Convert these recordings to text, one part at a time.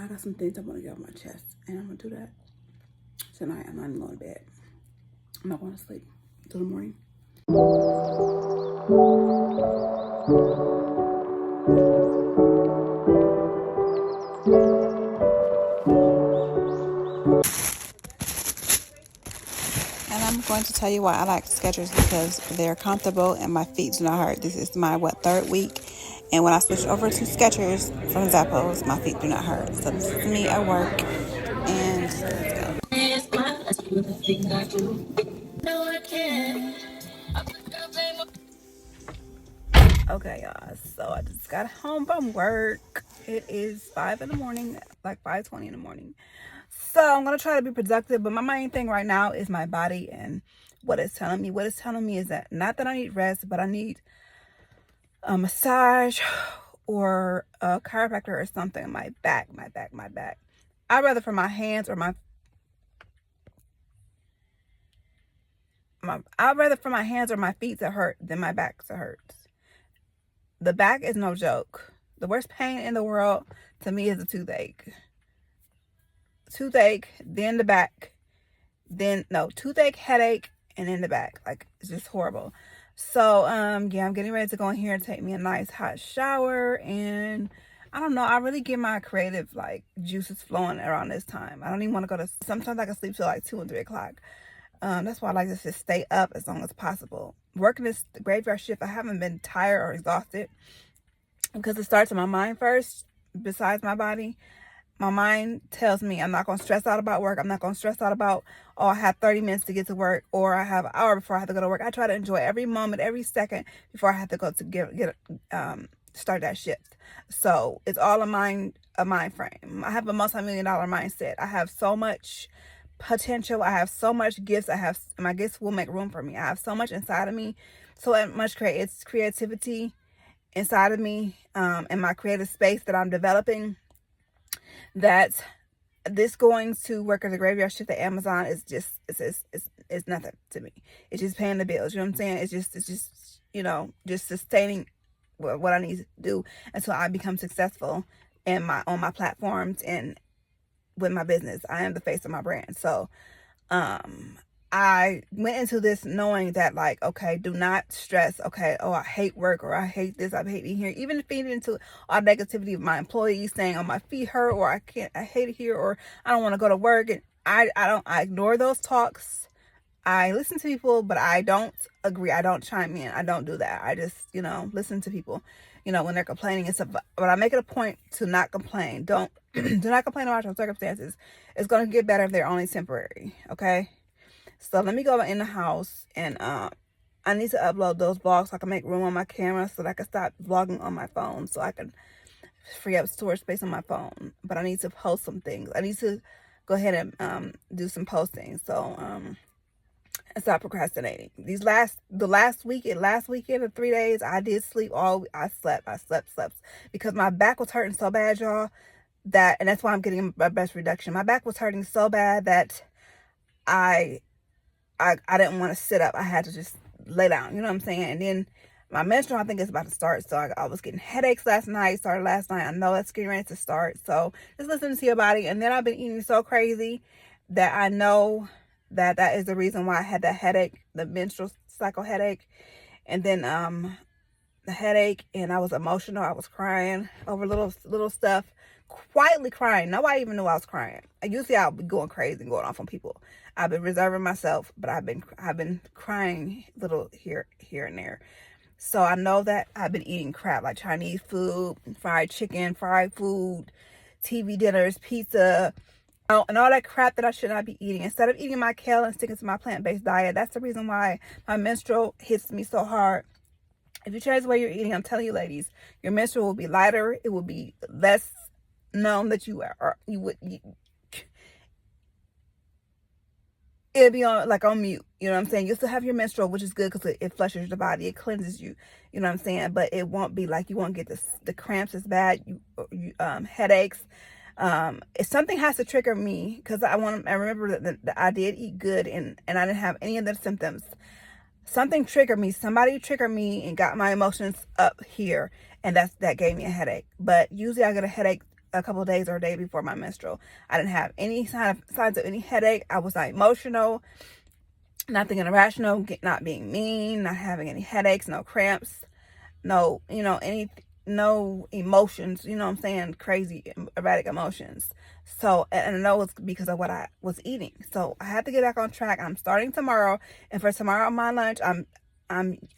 I got some things I want to get off my chest, and I'm gonna do that tonight. I'm not even going to bed. I'm not going to sleep until the morning. And I'm going to tell you why I like Skechers, because they're comfortable and my feet do not hurt. This is my, third week. And when I switched over to Skechers from Zappos, my feet do not hurt. So this is me at work. And let's go. Okay, y'all. So I just got home from work. It is 5 in the morning, like 5:20 in the morning. So I'm gonna try to be productive, but my main thing right now is my body and what it's telling me. What it's telling me is that not that I need rest, but I need a massage or a chiropractor or something. My back. I'd rather for my hands or I'd rather for my hands or my feet to hurt than my back to hurt. The back is no joke. The worst pain in the world to me is a toothache. Then the back, toothache, headache, and then the back. Like, it's just horrible. So, yeah, I'm getting ready to go in here and take me a nice hot shower. And I don't know, I really get my creative, like, juices flowing around this time. I don't even want to go to, sometimes I can sleep till like 2 and 3 o'clock. That's why I like to just stay up as long as possible. Working this graveyard shift, I haven't been tired or exhausted because it starts in my mind first, besides my body. My mind tells me I'm not going to stress out about work. I'm not going to stress out about, oh, I have 30 minutes to get to work, or I have an hour before I have to go to work. I try to enjoy every moment, every second before I have to go to start that shift. So it's all a mind frame. I have a multi-million-dollar mindset. I have so much potential. I have so much gifts. My gifts will make room for me. I have so much inside of me, so much creativity inside of me, in my creative space that I'm developing, that this going to work as a graveyard shift at Amazon is just it's nothing to me. It's just paying the bills. You know what I'm saying? It's just just sustaining what I need to do until I become successful on my platforms and with my business. I am the face of my brand. So I went into this knowing that, like, okay, do not stress. Okay, oh, I hate work, or I hate this, I hate being here. Even feeding into all negativity of my employees saying, oh, my feet hurt, or I hate it here, or I don't want to go to work. And I ignore those talks. I listen to people, but I don't agree. I don't chime in. I don't do that. I just, listen to people, when they're complaining and stuff. But I make it a point to not complain. Do not complain about your circumstances. It's going to get better if they're only temporary. Okay. So let me go in the house, and I need to upload those vlogs so I can make room on my camera so that I can stop vlogging on my phone, so I can free up storage space on my phone. But I need to post some things. I need to go ahead and do some posting. So and stop procrastinating. The last weekend of 3 days, I did sleep I slept because my back was hurting so bad, y'all, and that's why I'm getting my best reduction. My back was hurting so bad that I didn't want to sit up. I had to just lay down. You know what I'm saying? And then my menstrual, I think, is about to start. So I was getting headaches last night. Started last night. I know that's getting ready to start. So just listen to your body. And then I've been eating so crazy that I know that is the reason why I had that headache, the menstrual cycle headache. And then the headache, and I was emotional. I was crying over little stuff. Quietly crying. Nobody even knew I was crying. Usually I'll be going crazy and going off on people. I've been reserving myself, but I've been crying little here and there. So I know that I've been eating crap, like Chinese food, fried chicken, fried food, TV dinners, pizza, and all that crap that I should not be eating. Instead of eating my kale and sticking to my plant-based diet, that's the reason why my menstrual hits me so hard. If you change the way you're eating, I'm telling you, ladies, your menstrual will be lighter. It will be less known that it'll be on mute. You know what I'm saying? You'll still have your menstrual, which is good because it flushes the body, it cleanses you. You know what I'm saying? But it won't be like, you won't get the cramps as bad, headaches. If something has to trigger me, because I remember that I did eat good and I didn't have any of the symptoms. Something triggered me. Somebody triggered me and got my emotions up here, and that gave me a headache. But usually I get a headache a couple of days or a day before my menstrual. I didn't have any signs of any headache. I was not emotional, not thinking irrational, not being mean, not having any headaches, no cramps, no, no emotions, you know what I'm saying, crazy, erratic emotions. So, and I know it's because of what I was eating. So I had to get back on track. I'm starting tomorrow, and for tomorrow, my lunch, I'm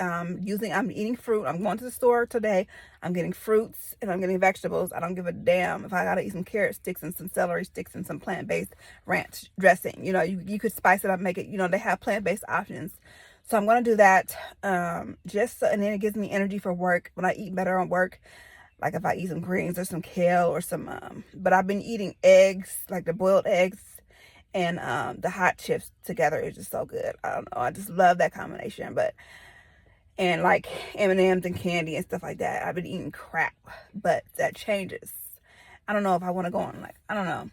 eating fruit. I'm going to the store today. I'm getting fruits and I'm getting vegetables. I don't give a damn if I gotta eat some carrot sticks and some celery sticks and some plant-based ranch dressing. You know, you could spice it up, make it, you know, they have plant-based options. So I'm gonna do that. And then it gives me energy for work when I eat better on work. Like if I eat some greens or some kale or some but I've been eating eggs, like the boiled eggs and the hot chips together is just so good. I don't know, I just love that combination. And like M&Ms and candy and stuff like that, I've been eating crap, but that changes. I don't know if I want to go on, like, I don't know,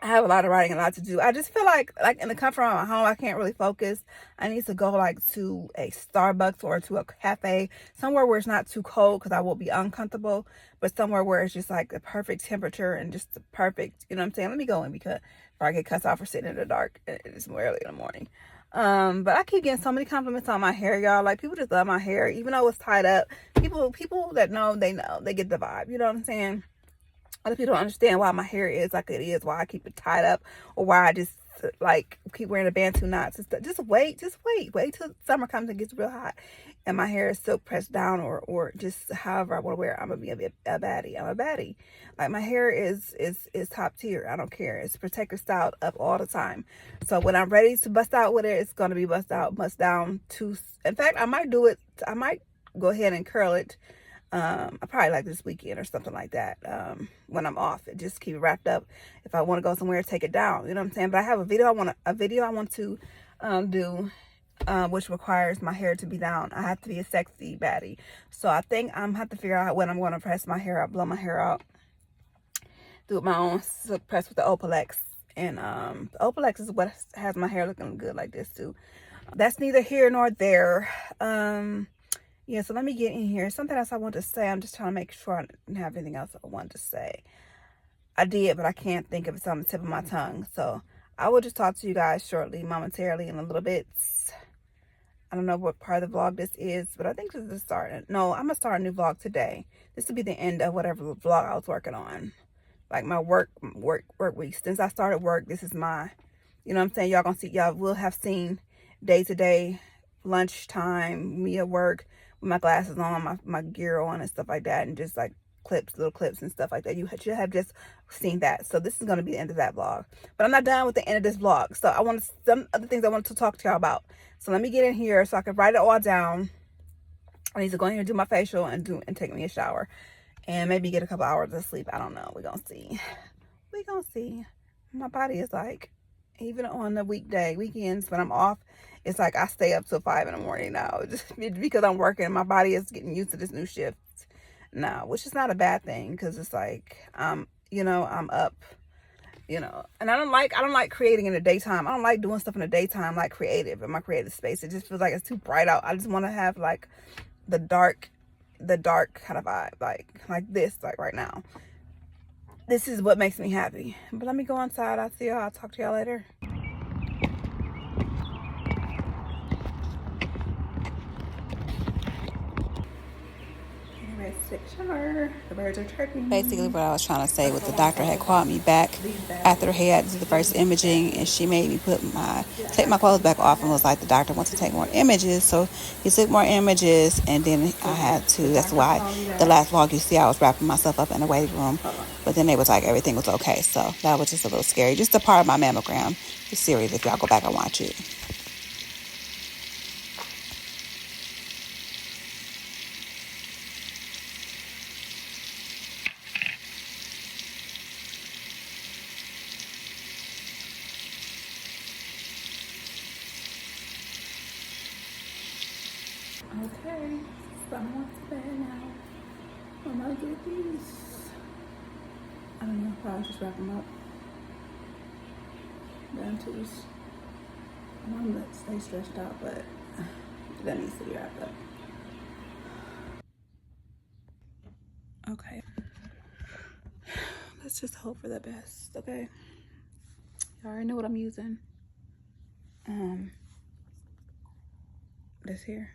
I have a lot of writing, a lot to do. I just feel like in the comfort of my home, I can't really focus. I need to go like to a Starbucks or to a cafe, somewhere where it's not too cold because I will be uncomfortable, but somewhere where it's just like the perfect temperature and just the perfect, you know what I'm saying? Let me go in because before I get cussed off for sitting in the dark. It's more early in the morning. But I keep getting so many compliments on my hair, y'all. Like, people just love my hair, even though it's tied up. People that know, they get the vibe. You know what I'm saying? Other people don't understand why my hair is like it is, why I keep it tied up, or why I just like keep wearing the bantu knots and stuff. Just wait till summer comes and gets real hot and my hair is still pressed down, or just however I want to wear it. I'm gonna be a baddie. I'm a baddie. Like, my hair is top tier. I don't care. It's protector styled up all the time. So when I'm ready to bust out with it, it's gonna be bust down to, in fact, I might go ahead and curl it. I probably like this weekend or something like that. When I'm off, it just keep it wrapped up. If I want to go somewhere, take it down. You know what I'm saying? But I have a video I want to do, which requires my hair to be down. I have to be a sexy baddie. So I think I'm gonna have to figure out when I'm going to press my hair out, blow my hair out, do it my own, press with the opalex. And the opalex is what has my hair looking good like this too. That's neither here nor there. Yeah, so let me get in here. Something else I want to say. I'm just trying to make sure I didn't have anything else I wanted to say. I did, but I can't think of it. It's on the tip of my tongue. So I will just talk to you guys shortly, momentarily, in a little bit. I don't know what part of the vlog this is, but I think this is the start. No, I'm going to start a new vlog today. This will be the end of whatever vlog I was working on. Like my work week. Since I started work, this is my, you know what I'm saying? Y'all will have seen day to day, lunchtime, me at work, with my glasses on, my gear on and stuff like that, and just like little clips and stuff like that. You should have just seen that. So this is going to be the end of that vlog, but I'm not done with the end of this vlog. So some other things I wanted to talk to y'all about. So let me get in here so I can write it all down. I need to go in here and do my facial and take me a shower and maybe get a couple hours of sleep. I don't know. We're gonna see. My body is like, even on the weekends when I'm off, it's like I stay up till 5 in the morning now, just because I'm working. My body is getting used to this new shift now, which is not a bad thing, because it's like, you know, I'm up, you know, and I don't like creating in the daytime. I don't like doing stuff in the daytime, like creative, in my creative space. It just feels like it's too bright out. I just want to have like the dark kind of vibe, like this, like right now. This is what makes me happy. But let me go inside. I'll see y'all. I'll talk to y'all later. The birds are chirping. Basically, what I was trying to say was the doctor had called me back after he had to do the first imaging, and she made me take my clothes back off, and was like, the doctor wants to take more images. So he took more images, and then I had to. That's why the last vlog you see, I was wrapping myself up in the waiting room, but then they was like, everything was okay. So that was just a little scary. Just a part of my mammogram. The series, if y'all go back and watch it. Okay, so I'm on to bed now. I'm gonna get these. I don't know, probably just wrap them up. Down to this. I'm gonna stay stretched out, but that needs to be wrapped up. Okay. let's just hope for the best, okay? You already know what I'm using. This here,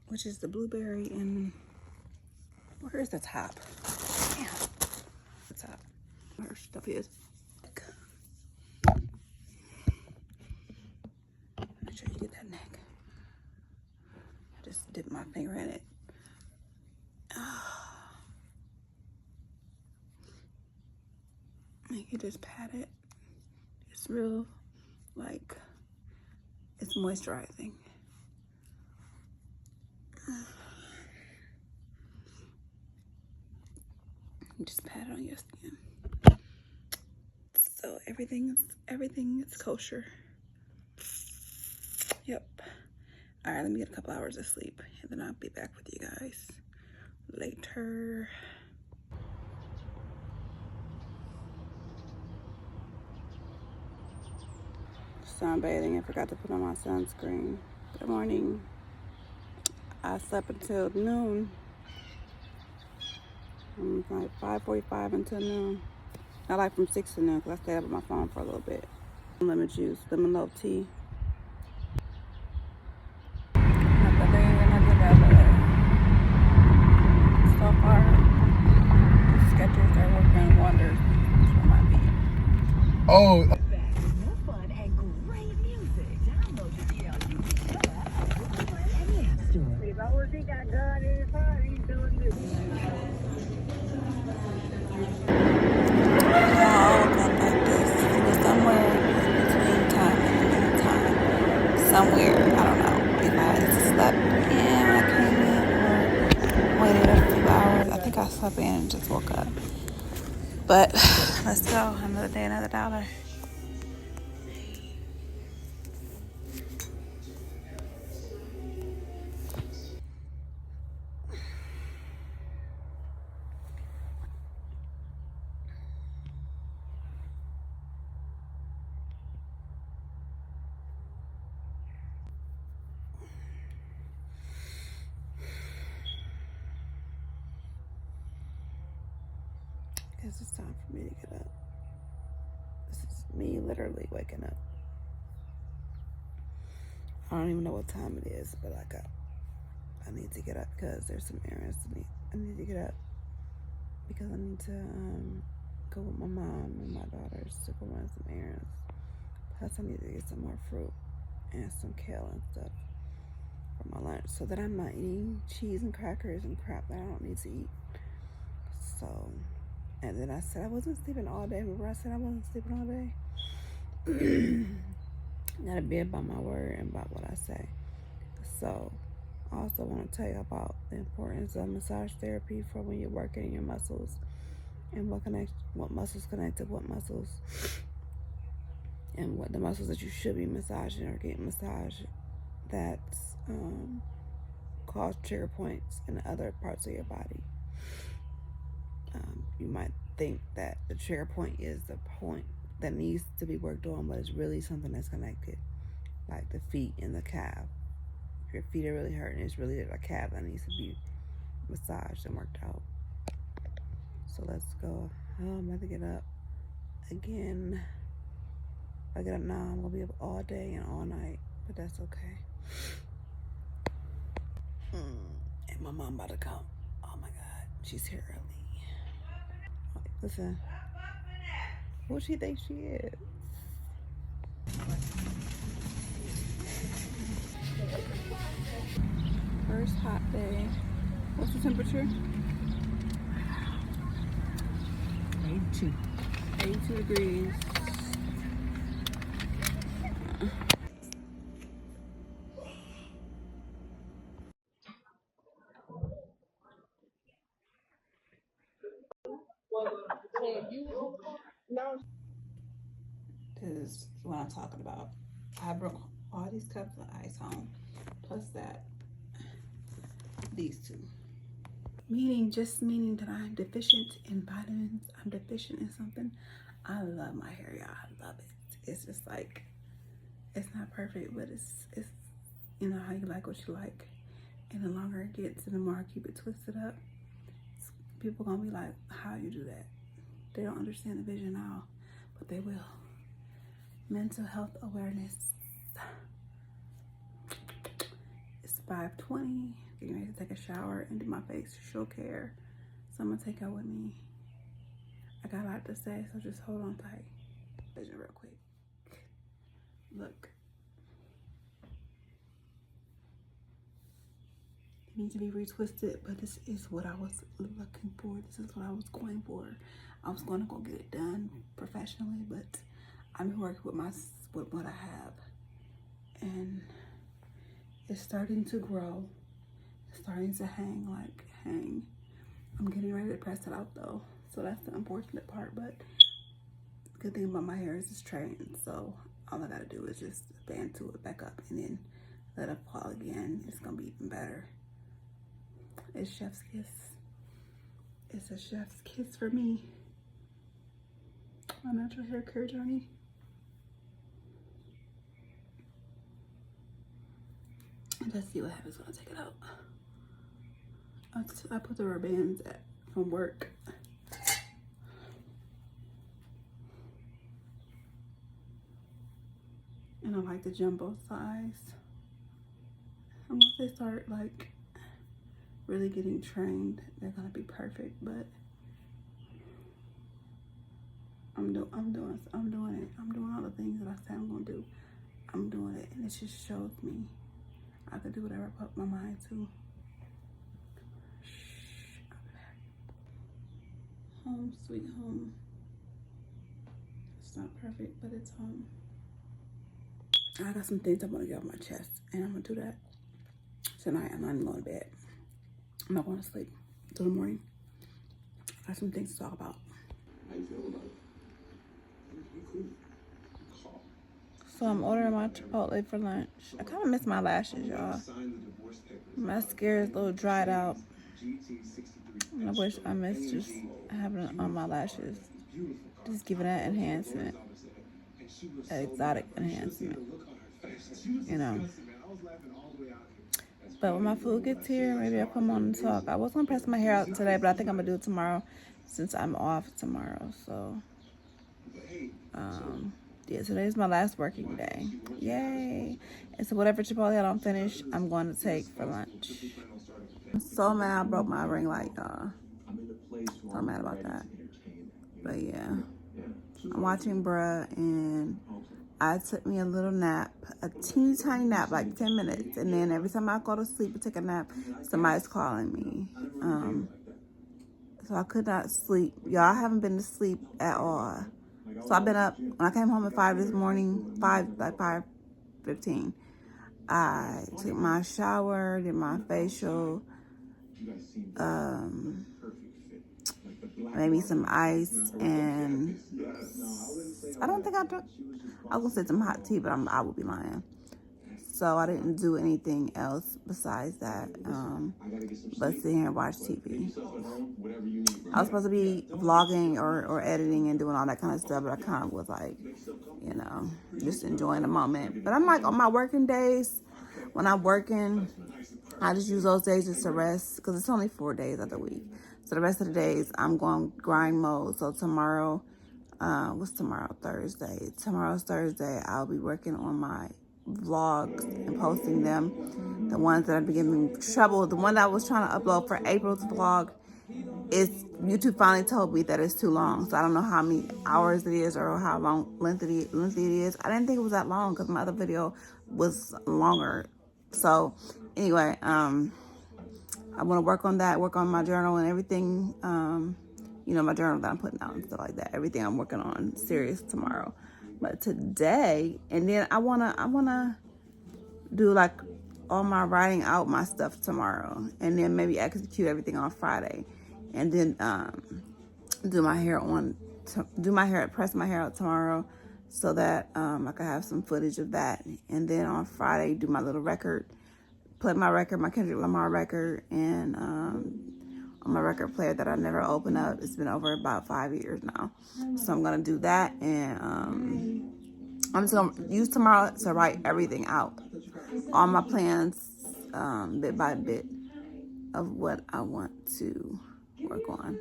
which is the blueberry, and where's the top? Damn, the top. Where stuff is. Make sure you get that neck. I just dipped my finger in it. You just pat it. It's real, like, it's moisturizing. You just pat it on your skin. So everything is kosher. Yep. All right, let me get a couple hours of sleep, and then I'll be back with you guys later. Sunbathing. I forgot to put on my sunscreen. Good morning. I slept until noon. Like 5:45 until noon. Not like from 6 to noon, because I stayed up on my phone for a little bit. Lemon juice, lemon loaf tea. So far, the sketchers are working wonders for my feet. Oh. Somewhere, I don't know if I slept in when I came in or waited a few hours. I think I slept in and just woke up. But let's go. Another day, another dollar. Guess it's time for me to get up. This is me literally waking up. I don't even know what time it is, but I need to get up because there's some errands to meet. I need to get up because I need to go with my mom and my daughters to go run some errands. Plus I need to get some more fruit and some kale and stuff for my lunch so that I'm not eating cheese and crackers and crap that I don't need to eat. So, and then I said I wasn't sleeping all day. Remember I said I wasn't sleeping all day? Gotta be about my word and about what I say. So I also want to tell you about the importance of massage therapy for when you're working your muscles and what muscles connect to what muscles, and what the muscles that you should be massaging or getting massaged that's cause trigger points in other parts of your body. You might think that the trigger point is the point that needs to be worked on, but it's really something that's connected, like the feet and the calf. If your feet are really hurting, it's really a calf that needs to be massaged and worked out. So let's go. I'm about to get up again. If I get up now, I'm gonna be up all day and all night, but that's okay. And my mom about to come. Oh my God, she's here early. Listen, who she thinks she is? First hot day. What's the temperature? 82. 82 degrees. This is what I'm talking about. I brought all these cups of ice home, plus these two. Meaning that I'm deficient in vitamins. I'm deficient in something. I love my hair, y'all. I love it. It's just like, it's not perfect, but it's you know how you like what you like. And the longer it gets and the more I keep it twisted up, People gonna be like, how you do that? They don't understand the vision now, but they will. Mental health awareness. It's 5:20. Getting ready to take a shower and do my facial care. So I'm gonna take her with me. I got a lot to say, so just hold on tight. Vision real quick. Look. It needs to be retwisted, but this is what I was looking for. This is what I was going for. I was going to go get it done professionally, but I'm working with what I have, and it's starting to grow. It's starting to hang. I'm getting ready to press it out though, so that's the unfortunate part. But the good thing about my hair is it's trained, so all I gotta do is just band to it back up and then let it fall again. It's gonna be even better. It's chef's kiss. It's a chef's kiss for me. My natural hair care journey. Let's see what happens when I take it out. I put the rubber bands from work. And I like the jumbo size. And once they start like really getting trained, they're gonna be perfect. But I'm doing it. I'm doing all the things that I said I'm gonna do. I'm doing it, and it just shows me I could do whatever I put my mind to. Home sweet home. It's not perfect, but it's home. I got some things I want to get off my chest, and I'm gonna do that tonight. I'm not even going to bed. I'm not going to sleep until the morning. I got some things to talk about. How you feel about it? So I'm ordering my Chipotle for lunch. I kind of miss my lashes, y'all. My mascara is a little dried out. And I wish I missed just having it on my lashes. Just giving that enhancement. That exotic enhancement. You know. But when my food gets here, maybe I'll come on and talk. I was going to press my hair out today, but I think I'm going to do it tomorrow since I'm off tomorrow. So, yeah, today's my last working day. Yay. And so whatever Chipotle I don't finish, I'm going to take for lunch. I'm so mad I broke my ring light, y'all. So mad about that. But yeah, I'm watching bruh, and I took me a little nap, a teeny tiny nap, like 10 minutes. And then every time I go to sleep and take a nap, somebody's calling me. So I could not sleep. Y'all, I haven't been to sleep at all. So I've been up, when I came home at 5 this morning, 5:15. I took my shower, did my facial, maybe some ice, and I don't think I drank. I was gonna say some hot tea, but I would be lying. So I didn't do anything else besides that, but sit here and watch TV. I was supposed to be vlogging or editing and doing all that kind of stuff, but I kind of was like, you know, just enjoying the moment. But I'm like, on my working days, when I'm working, I just use those days just to rest, because it's only 4 days of the week. So the rest of the days, I'm going grind mode. So tomorrow, what's tomorrow? Thursday. Tomorrow's Thursday. I'll be working on my vlogs and posting them. The ones that have been giving me trouble. The one that I was trying to upload for April's vlog, YouTube finally told me that it's too long. So I don't know how many hours it is or how long lengthy it is. I didn't think it was that long because my other video was longer. So anyway, I want to work on that, work on my journal and everything. You know, my journal that I'm putting out and stuff like that. Everything I'm working on serious tomorrow. But today, and then I wanna do like all my writing out my stuff tomorrow, and then maybe execute everything on Friday, and then press my hair out tomorrow, so that I can have some footage of that, and then on Friday do my little record, play my record, my Kendrick Lamar record, and on my record player that I never opened up. It's been over about 5 years now. So I'm gonna do that, and I'm just gonna use tomorrow to write everything out. All my plans, bit by bit, of what I want to work on.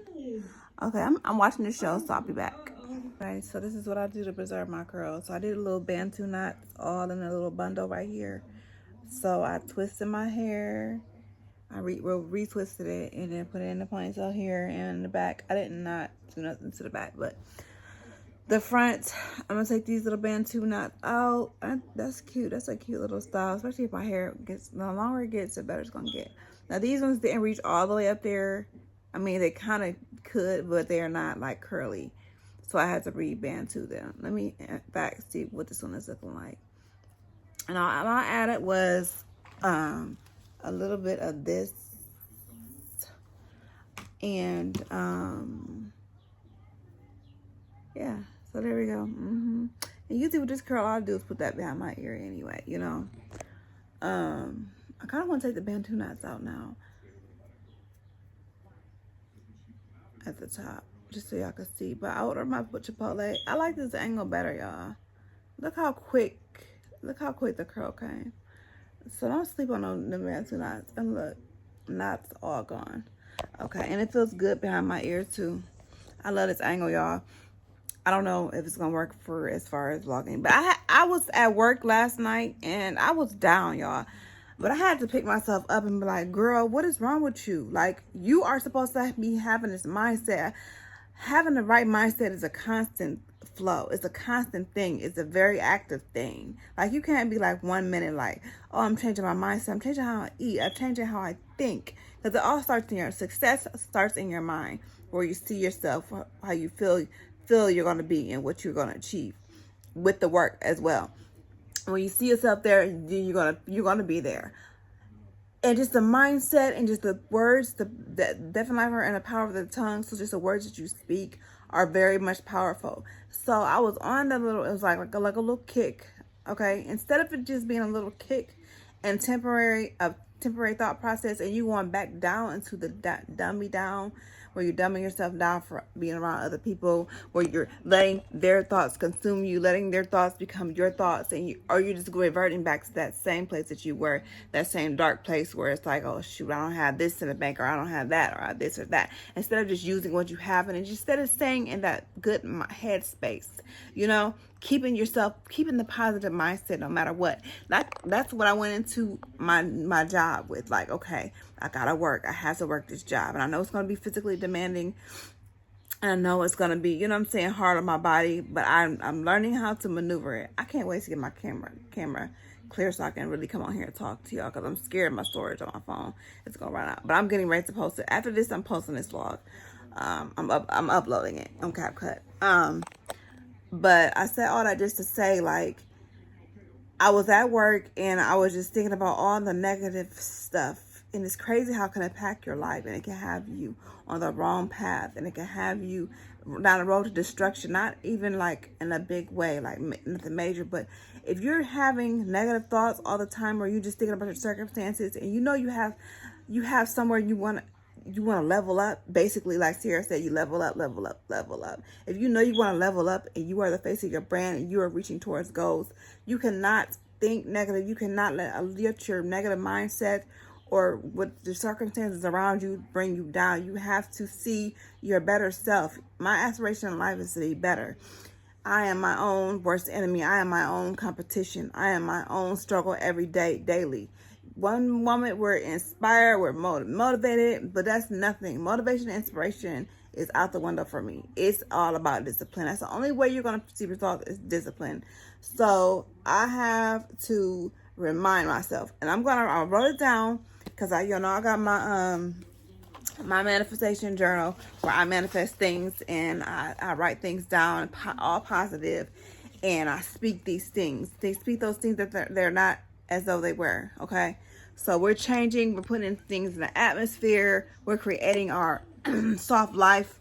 Okay, I'm watching the show, so I'll be back. Okay, so this is what I do to preserve my curls. So I did a little bantu knots all in a little bundle right here. So I twisted my hair. I retwisted it and then put it in the ponytail here and in the back. I did not do nothing to the back, but the front, I'm gonna take these little bantu knots out. That's cute. That's a cute little style, especially if my hair gets, the longer it gets, the better it's gonna get. Now these ones didn't reach all the way up there. I mean, they kind of could, but they're not like curly. So I had to re-bantu them. Let me, in fact, see what this one is looking like. And all I added was a little bit of this and yeah, so there we go. And usually with this curl, all I do is put that behind my ear anyway, you know. I kind of want to take the bantu knots out now at the top, just so y'all can see. But I ordered my chipotle. I like this angle better, y'all. Look how quick the curl came. So don't sleep on the bantu knots. And look, knots all gone. Okay, and it feels good behind my ear too. I love this angle, y'all. I don't know if it's gonna work for as far as vlogging, but I was at work last night and I was down, y'all. But I had to pick myself up and be like, girl, what is wrong with you? Like, you are supposed to be having this mindset. Having the right mindset is a constant flow. It's a constant thing. It's a very active thing. Like, you can't be like 1 minute like, oh, I'm changing my mindset. I'm changing how I eat. I'm changing how I think. Because it all starts in your success starts in your mind, where you see yourself, how you feel you're going to be and what you're going to achieve with the work as well. When you see yourself there, you're gonna be there. And just the mindset and just the words, the death and life and the power of the tongue. So just the words that you speak are very much powerful. So I was on that little, it was like a little kick. Okay, instead of it just being a little kick and temporary thought process, and you going back down into the dummy down, where you're dumbing yourself down for being around other people, where you're letting their thoughts consume you, letting their thoughts become your thoughts, and you're just reverting back to that same place that you were, that same dark place where it's like, oh shoot, I don't have this in the bank, or I don't have that, or I have this or that. Instead of just using what you have, and instead of staying in that good head space, you know, keeping the positive mindset no matter what. That's what I went into my job with. Like, okay, I gotta work. I have to work this job. And I know it's gonna be physically demanding. And I know it's gonna be, you know what I'm saying, hard on my body, but I'm learning how to maneuver it. I can't wait to get my camera clear so I can really come on here and talk to y'all, because I'm scared my storage on my phone is gonna run out. But I'm getting ready to post it. After this, I'm posting this vlog. I'm uploading it on CapCut. But I said all that just to say, like, I was at work and I was just thinking about all the negative stuff. And it's crazy how it can impact your life, and it can have you on the wrong path, and it can have you down the road to destruction. Not even like in a big way, like nothing major, but if you're having negative thoughts all the time, or you're just thinking about your circumstances, and you know you have somewhere you want to level up, basically, like Sierra said, you level up. If you know you want to level up and you are the face of your brand and you are reaching towards goals, you cannot think negative. You cannot let your negative mindset or what the circumstances around you bring you down. You have to see your better self. My aspiration in life is to be better. I am my own worst enemy. I am my own competition. I am my own struggle every day, daily. One moment we're inspired, we're motivated, but that's nothing. Motivation and inspiration is out the window for me. It's all about discipline. That's the only way you're going to see results is discipline. So I have to remind myself, and I wrote it down, because I got my manifestation journal where I manifest things, and I write things down, all positive, and I speak these things. They speak those things that they're not as though they were. Okay, so we're changing, we're putting things in the atmosphere, we're creating our soft life,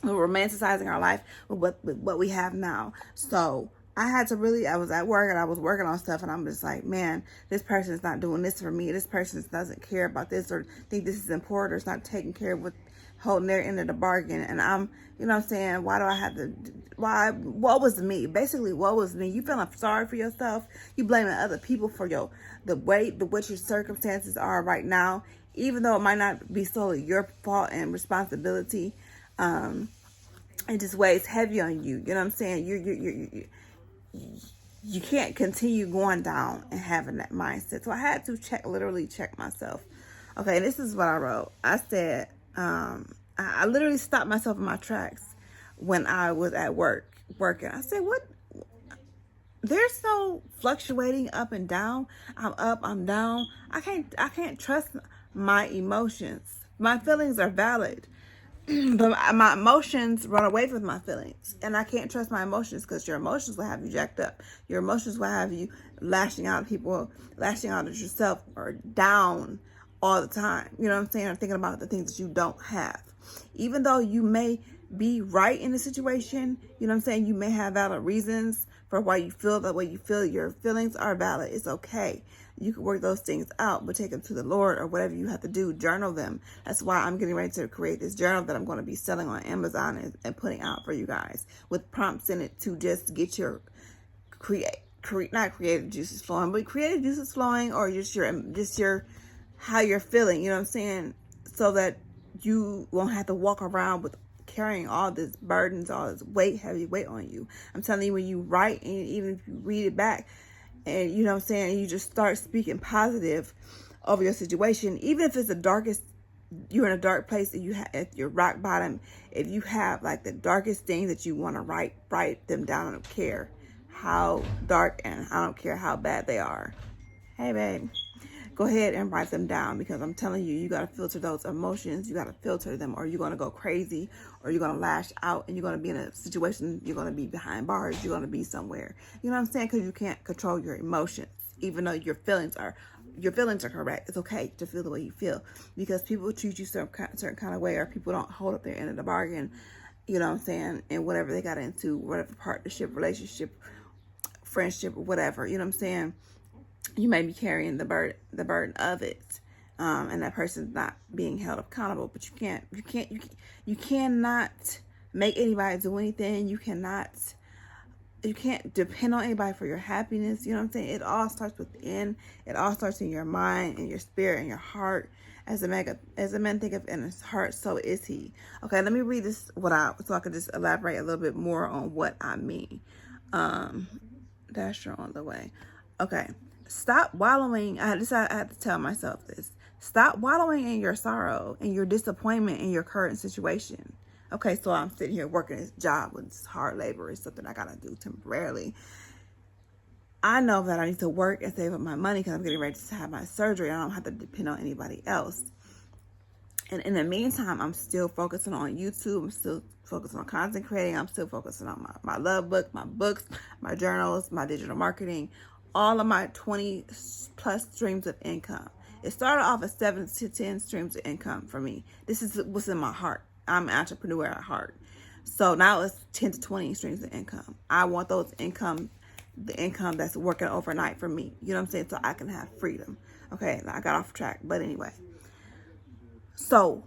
we're romanticizing our life with what we have now. So I was at work and I was working on stuff, and I'm just like, man, this person is not doing this for me. This person doesn't care about this, or think this is important, or it's not taking care of holding their end of the bargain. And I'm, you know what I'm saying, what was me? Basically, what was me? You feeling sorry for yourself. You blaming other people for what your circumstances are right now. even though it might not be solely your fault and responsibility, it just weighs heavy on you. You know what I'm saying? You can't continue going down and having that mindset. So I had to literally check myself. Okay, this is what I wrote. I said, I literally stopped myself in my tracks when I was at working. I said, what? There's no fluctuating up and down. I'm up, I'm down. I can't trust my emotions. My feelings are valid. But my emotions run away with my feelings, and I can't trust my emotions, because your emotions will have you jacked up. Your emotions will have you lashing out at people, lashing out at yourself, or down all the time. You know what I'm saying? Or thinking about the things that you don't have. Even though you may be right in the situation, you know what I'm saying? You may have valid reasons for why you feel the way you feel. Your feelings are valid. It's okay. You can work those things out, but take them to the Lord, or whatever you have to do. Journal them. That's why I'm getting ready to create this journal that I'm going to be selling on Amazon and putting out for you guys, with prompts in it to just get your not creative juices flowing, but creative juices flowing, or just your how you're feeling. You know what I'm saying? So that you won't have to walk around with carrying all this burdens, all this heavy weight on you. I'm telling you, when you write, and even if you read it back, and you know what I'm saying, you just start speaking positive over your situation, even if it's the darkest, you're in a dark place, and at your rock bottom, if you have like the darkest things that you want to write them down. I don't care how dark, and I don't care how bad they are. Hey, babe, go ahead and write them down, because I'm telling you, you got to filter those emotions. You got to filter them, or you're going to go crazy, or you're going to lash out, and you're going to be in a situation, you're going to be behind bars, you're going to be somewhere. You know what I'm saying? Because you can't control your emotions, even though your feelings are correct. It's okay to feel the way you feel, because people treat you certain kind of way, or people don't hold up their end of the bargain, you know what I'm saying, and whatever they got into, whatever partnership, relationship, friendship, or whatever, you know what I'm saying, you may be carrying the burden of it, and that person's not being held accountable. But you cannot make anybody do anything. You can't depend on anybody for your happiness. You know what I'm saying? It all starts within. It all starts in your mind, and your spirit, and your heart. As a man thinketh in his heart, so is he. Okay, let me read this so I can just elaborate a little bit more on what I mean. Dasher on the way. Okay. Stop wallowing. I had to tell myself this. Stop wallowing in your sorrow and your disappointment in your current situation. Okay, so I'm sitting here working this job with this hard labor. It's something I got to do temporarily. I know that I need to work and save up my money, because I'm getting ready to have my surgery. I don't have to depend on anybody else. And in the meantime, I'm still focusing on YouTube. I'm still focusing on content creating. I'm still focusing on my love book, my books, my journals, my digital marketing, all of my 20 plus streams of income. It started off as 7 to 10 streams of income for me. This is what's in my heart. I'm an entrepreneur at heart. So now it's 10 to 20 streams of income. I want the income that's working overnight for me. You know what I'm saying? So I can have freedom. Okay, I got off track. But anyway. So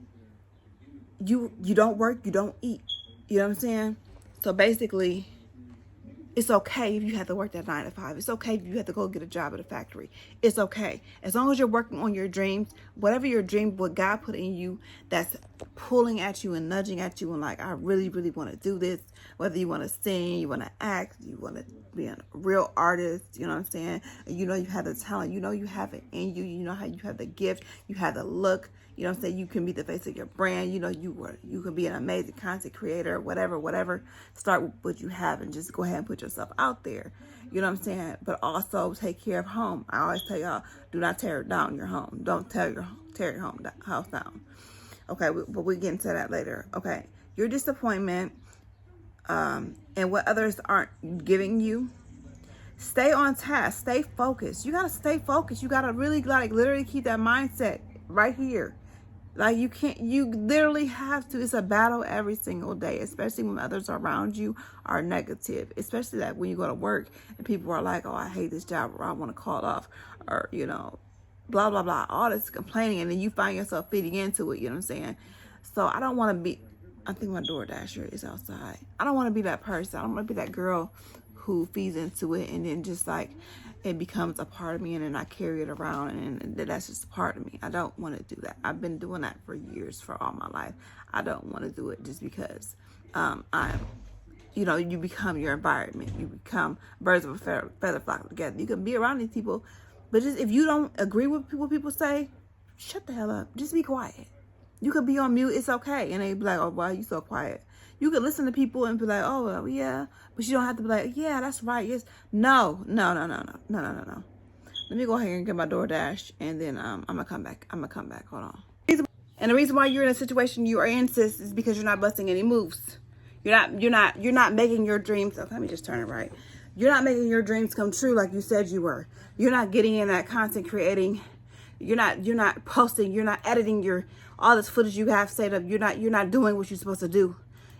you don't work, you don't eat. You know what I'm saying? So basically, it's okay if you have to work that 9 to 5. It's okay if you have to go get a job at a factory. It's okay. As long as you're working on your dreams, whatever your dream, what God put in you, that's pulling at you and nudging at you, and like, I really, really want to do this. Whether you want to sing, you want to act, you want to be a real artist, you know what I'm saying? You know you have the talent. You know you have it in you. You know how you have the gift. You have the look. You know what I'm saying? You can be the face of your brand. You know you can be an amazing content creator, whatever. Start with what you have and just go ahead and put yourself out there. You know what I'm saying? But also take care of home. I always tell y'all, do not tear down your home. Don't tear your house down. Okay, but we get into that later. Okay, your disappointment and what others aren't giving you. Stay on task. Stay focused. You gotta stay focused. You gotta really literally keep that mindset right here. Like you literally have to. It's a battle every single day, especially when others around you are negative, especially like when you go to work and people are like, oh, I hate this job, or I want to call it off, or, you know, blah, blah, blah, all this complaining, and then you find yourself fitting into it, you know what I'm saying? So I don't want to be, I think my DoorDasher is outside. I don't want to be that person. I don't want to be that girl who feeds into it, and then just like it becomes a part of me, and then I carry it around, and that's just a part of me. I don't want to do that. I've been doing that for years, for all my life. I don't want to do it just because I'm, you know, you become your environment. You become birds of a feather flock together. You can be around these people, but just if you don't agree with what people say, shut the hell up. Just be quiet. You could be on mute. It's okay. And they be like, oh, why are you so quiet? You could listen to people and be like, oh, well, yeah. But you don't have to be like, yeah, that's right. Yes. No. Let me go ahead and get my DoorDash, and then I'm going to come back. Hold on. And the reason why you're in a situation you are in, sis, is because you're not busting any moves. You're not making your dreams. Oh, let me just turn it right. You're not making your dreams come true like you said you were. You're not getting in that content creating. You're not posting. You're not editing all this footage you have saved up. You're not doing what you're supposed to do.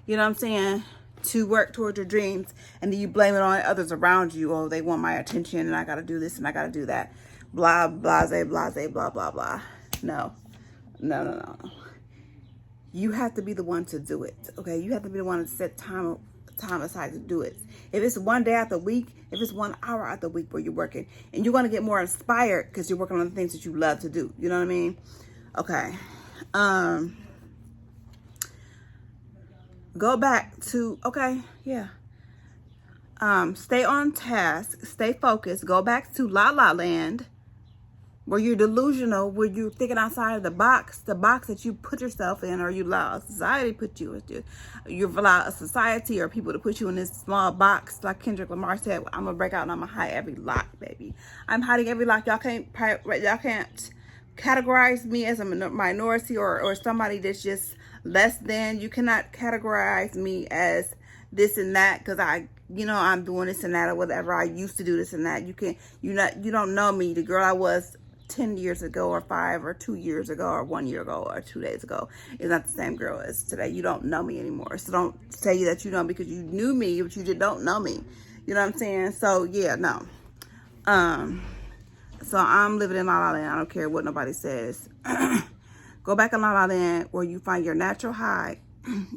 You know what I'm saying? To work towards your dreams, and then you blame it on others around you. Oh, they want my attention, and I got to do this, and I got to do that. Blah, blase, blah, blah, blah. No. You have to be the one to do it, okay? You have to be the one to set time aside to do it. If it's one day out the week, if it's 1 hour out the week where you're working, and you're going to get more inspired because you're working on the things that you love to do. You know what I mean? Okay. Go back to, okay, yeah. Stay on task, stay focused. Go back to La La Land, where you're delusional, where you're thinking outside of the box that you put yourself in, or you allow society put you into. You've allowed a society or people to put you in this small box. Like Kendrick Lamar said, I'm gonna break out and I'm gonna hide every lock, baby. I'm hiding every lock. Y'all can't categorize me as a minority or somebody that's just less than. You cannot categorize me as this and that because I'm doing this and that or whatever. I used to do this and that. You don't know me. The girl I was 10 years ago or 5 or 2 years ago or 1 year ago or 2 days ago is not the same girl as today. You don't know me anymore. So don't say that you know because you knew me, but you just don't know me. You know what I'm saying? So yeah, no. So I'm living in La La Land. I don't care what nobody says. Go back in La La Land where you find your natural high.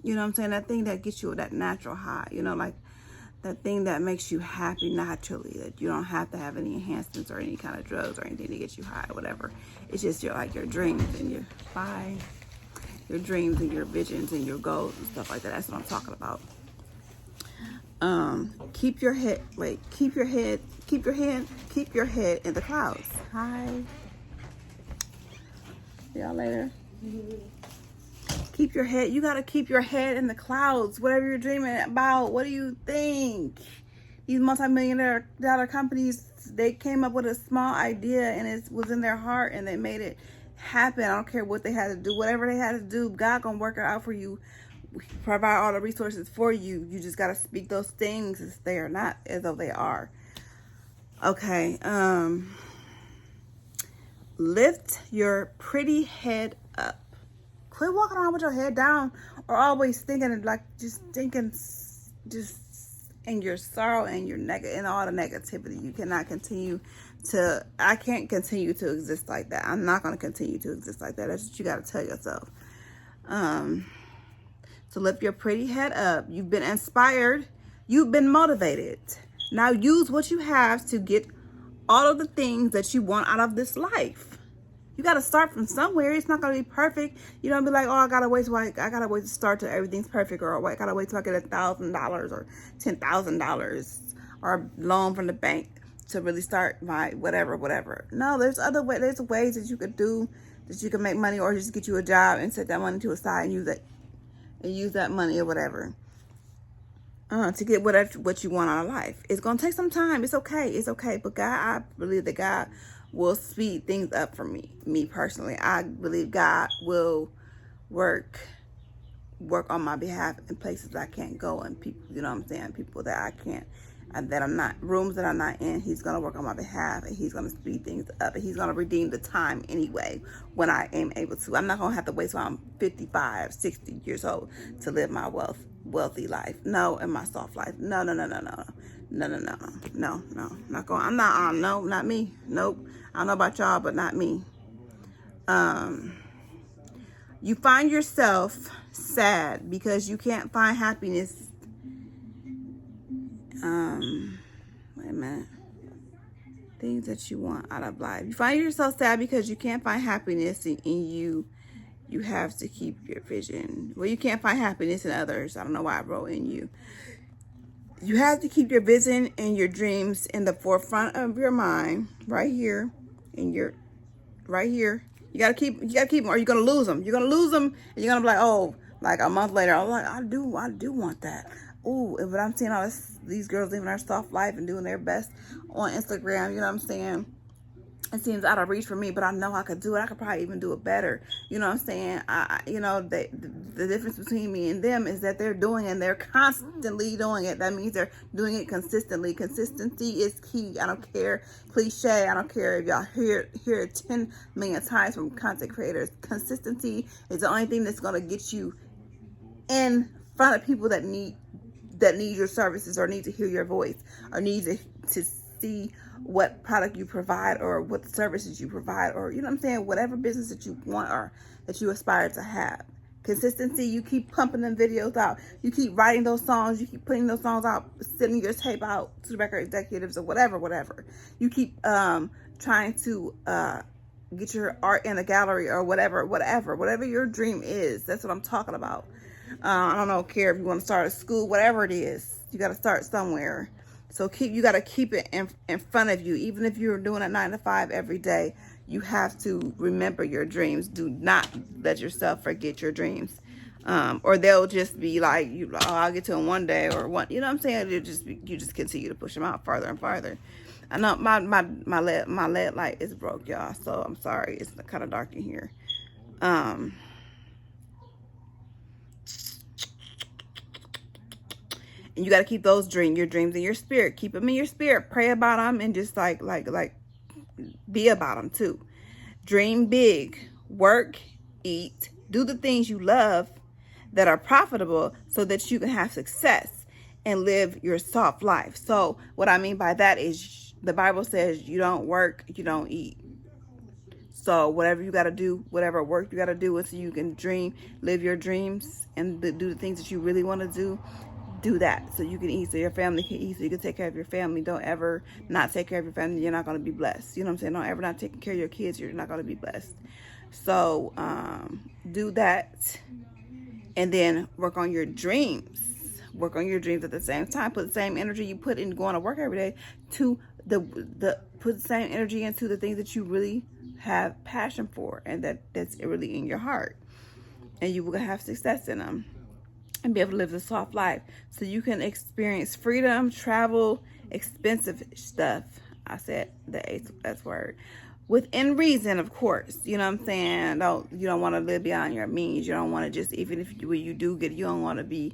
You know what I'm saying? That thing that gets you that natural high. You know, like that thing that makes you happy naturally. That you don't have to have any enhancements or any kind of drugs or anything to get you high or whatever. It's just your dreams and your dreams and your visions and your goals and stuff like that. That's what I'm talking about. Keep your head in the clouds. Hi. See y'all later. Keep your head. You got to keep your head in the clouds. Whatever you're dreaming about. What do you think? These multi-million dollar companies, they came up with a small idea and it was in their heart and they made it happen. I don't care what they had to do. Whatever they had to do, God gonna work it out for you. Provide all the resources for you. You just got to speak those things as they are not as though they are. Okay. Lift your pretty head up. Quit walking around with your head down or always thinking in your sorrow and your and all the negativity. You cannot I can't continue to exist like that. I'm not going to continue to exist like that. That's what you got to tell yourself. So lift your pretty head up. You've been inspired. You've been motivated. Now use what you have to get all of the things that you want out of this life. You got to start from somewhere. It's not going to be perfect. You don't be like, oh, I got to wait to start till everything's perfect. Or I got to wait till I get $1,000 or $10,000 or a loan from the bank to really start my whatever. No, there's there's ways that you could do, that you can make money or just get you a job and set that money to a side and use that money or whatever to get what you want out of life. It's going to take some time. It's okay. But God, I believe that God will speed things up for me personally. I believe God will work on my behalf in places I can't go and people, you know what I'm saying, people that I can't, rooms that I'm not in. He's going to work on my behalf and he's going to speed things up and he's going to redeem the time anyway when I am able to. I'm not going to have to wait till I'm 55, 60 years old to live my wealthy life. No, and my soft life. No. Not going. Not me. Nope. I don't know about y'all, but not me. You find yourself sad because you can't find happiness Wait a minute. Things that you want out of life. You find yourself sad because you can't find happiness in you. You have to keep your vision. Well, you can't find happiness in others. I don't know why I wrote in you. You have to keep your vision and your dreams in the forefront of your mind, right here, right here. You gotta keep them, or you're gonna lose them. You're gonna lose them, and you're gonna be like, oh, like a month later, I'm like, I do want that. Ooh, but I'm seeing all these girls living their soft life and doing their best on Instagram. You know what I'm saying? It seems out of reach for me, but I know I could do it. I could probably even do it better. You know what I'm saying? You know, the difference between me and them is that they're doing it and they're constantly doing it. That means they're doing it consistently. Consistency is key. I don't care, cliche. I don't care if y'all hear it 10 million times from content creators. Consistency is the only thing that's going to get you in front of people that need your services, or need to hear your voice, or need to see what product you provide, or what services you provide, or, you know what I'm saying, whatever business that you want or that you aspire to have. Consistency, you keep pumping them videos out, you keep writing those songs, you keep putting those songs out, sending your tape out to the record executives, or whatever. You keep trying to get your art in a gallery, or whatever your dream is. That's what I'm talking about. I don't care if you want to start a school, whatever it is, you got to start somewhere. So you got to keep it in front of you. Even if you're doing a 9 to 5 every day, you have to remember your dreams. Do not let yourself forget your dreams. Or they'll just be like, I'll get to them one day, or one, you know what I'm saying? You just continue to push them out farther and farther. I know my LED light is broke, y'all. So I'm sorry. It's kind of dark in here. And you got to keep your dreams in your spirit. Keep them in your spirit. Pray about them, and just like be about them too. Dream big. Work, eat, do the things you love that are profitable, so that you can have success and live your soft life. So what I mean by that is, the Bible says you don't work, you don't eat. So whatever you got to do, whatever work you got to do, so you can dream, live your dreams, and do the things that you really want to do that, so you can eat, so your family can eat, so you can take care of your family. Don't ever not take care of your family. You're not going to be blessed. You know what I'm saying? Don't ever not taking care of your kids. You're not going to be blessed. So do that, and then work on your dreams. Work on your dreams at the same time. Put the same energy you put in going to work every day to put the same energy into the things that you really have passion for, and that's really in your heart, and you will have success in them, and be able to live the soft life, so you can experience freedom, travel, expensive stuff. I said the S word. Within reason, of course. You know what I'm saying? You don't want to live beyond your means. You don't want to just, even if you do get, you don't want to be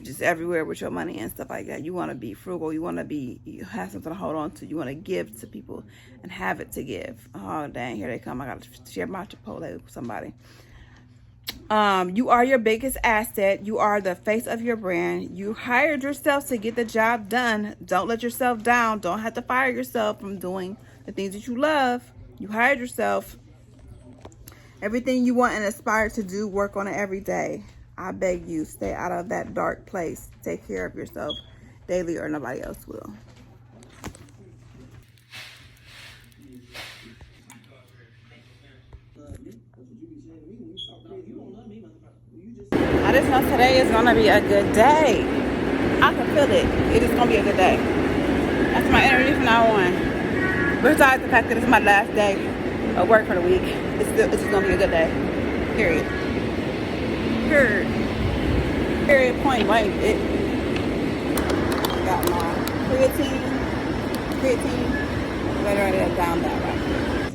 just everywhere with your money and stuff like that. You want to be frugal. You want to you have something to hold on to. You want to give to people and have it to give. Oh, dang, here they come. I got to share my Chipotle with somebody. You are your biggest asset. You are the face of your brand. You hired yourself to get the job done. Don't let yourself down. Don't have to fire yourself from doing the things that you love. You hired yourself. Everything you want and aspire to do, work on it every day. I beg you, stay out of that dark place. Take care of yourself daily, or nobody else will. I just know today is going to be a good day. I can feel it. It is going to be a good day. That's my energy from now on. Besides the fact that it's my last day of work for the week, it's just going to be a good day. Period. Period. Point blank. I got my creatine. Right there, down that right.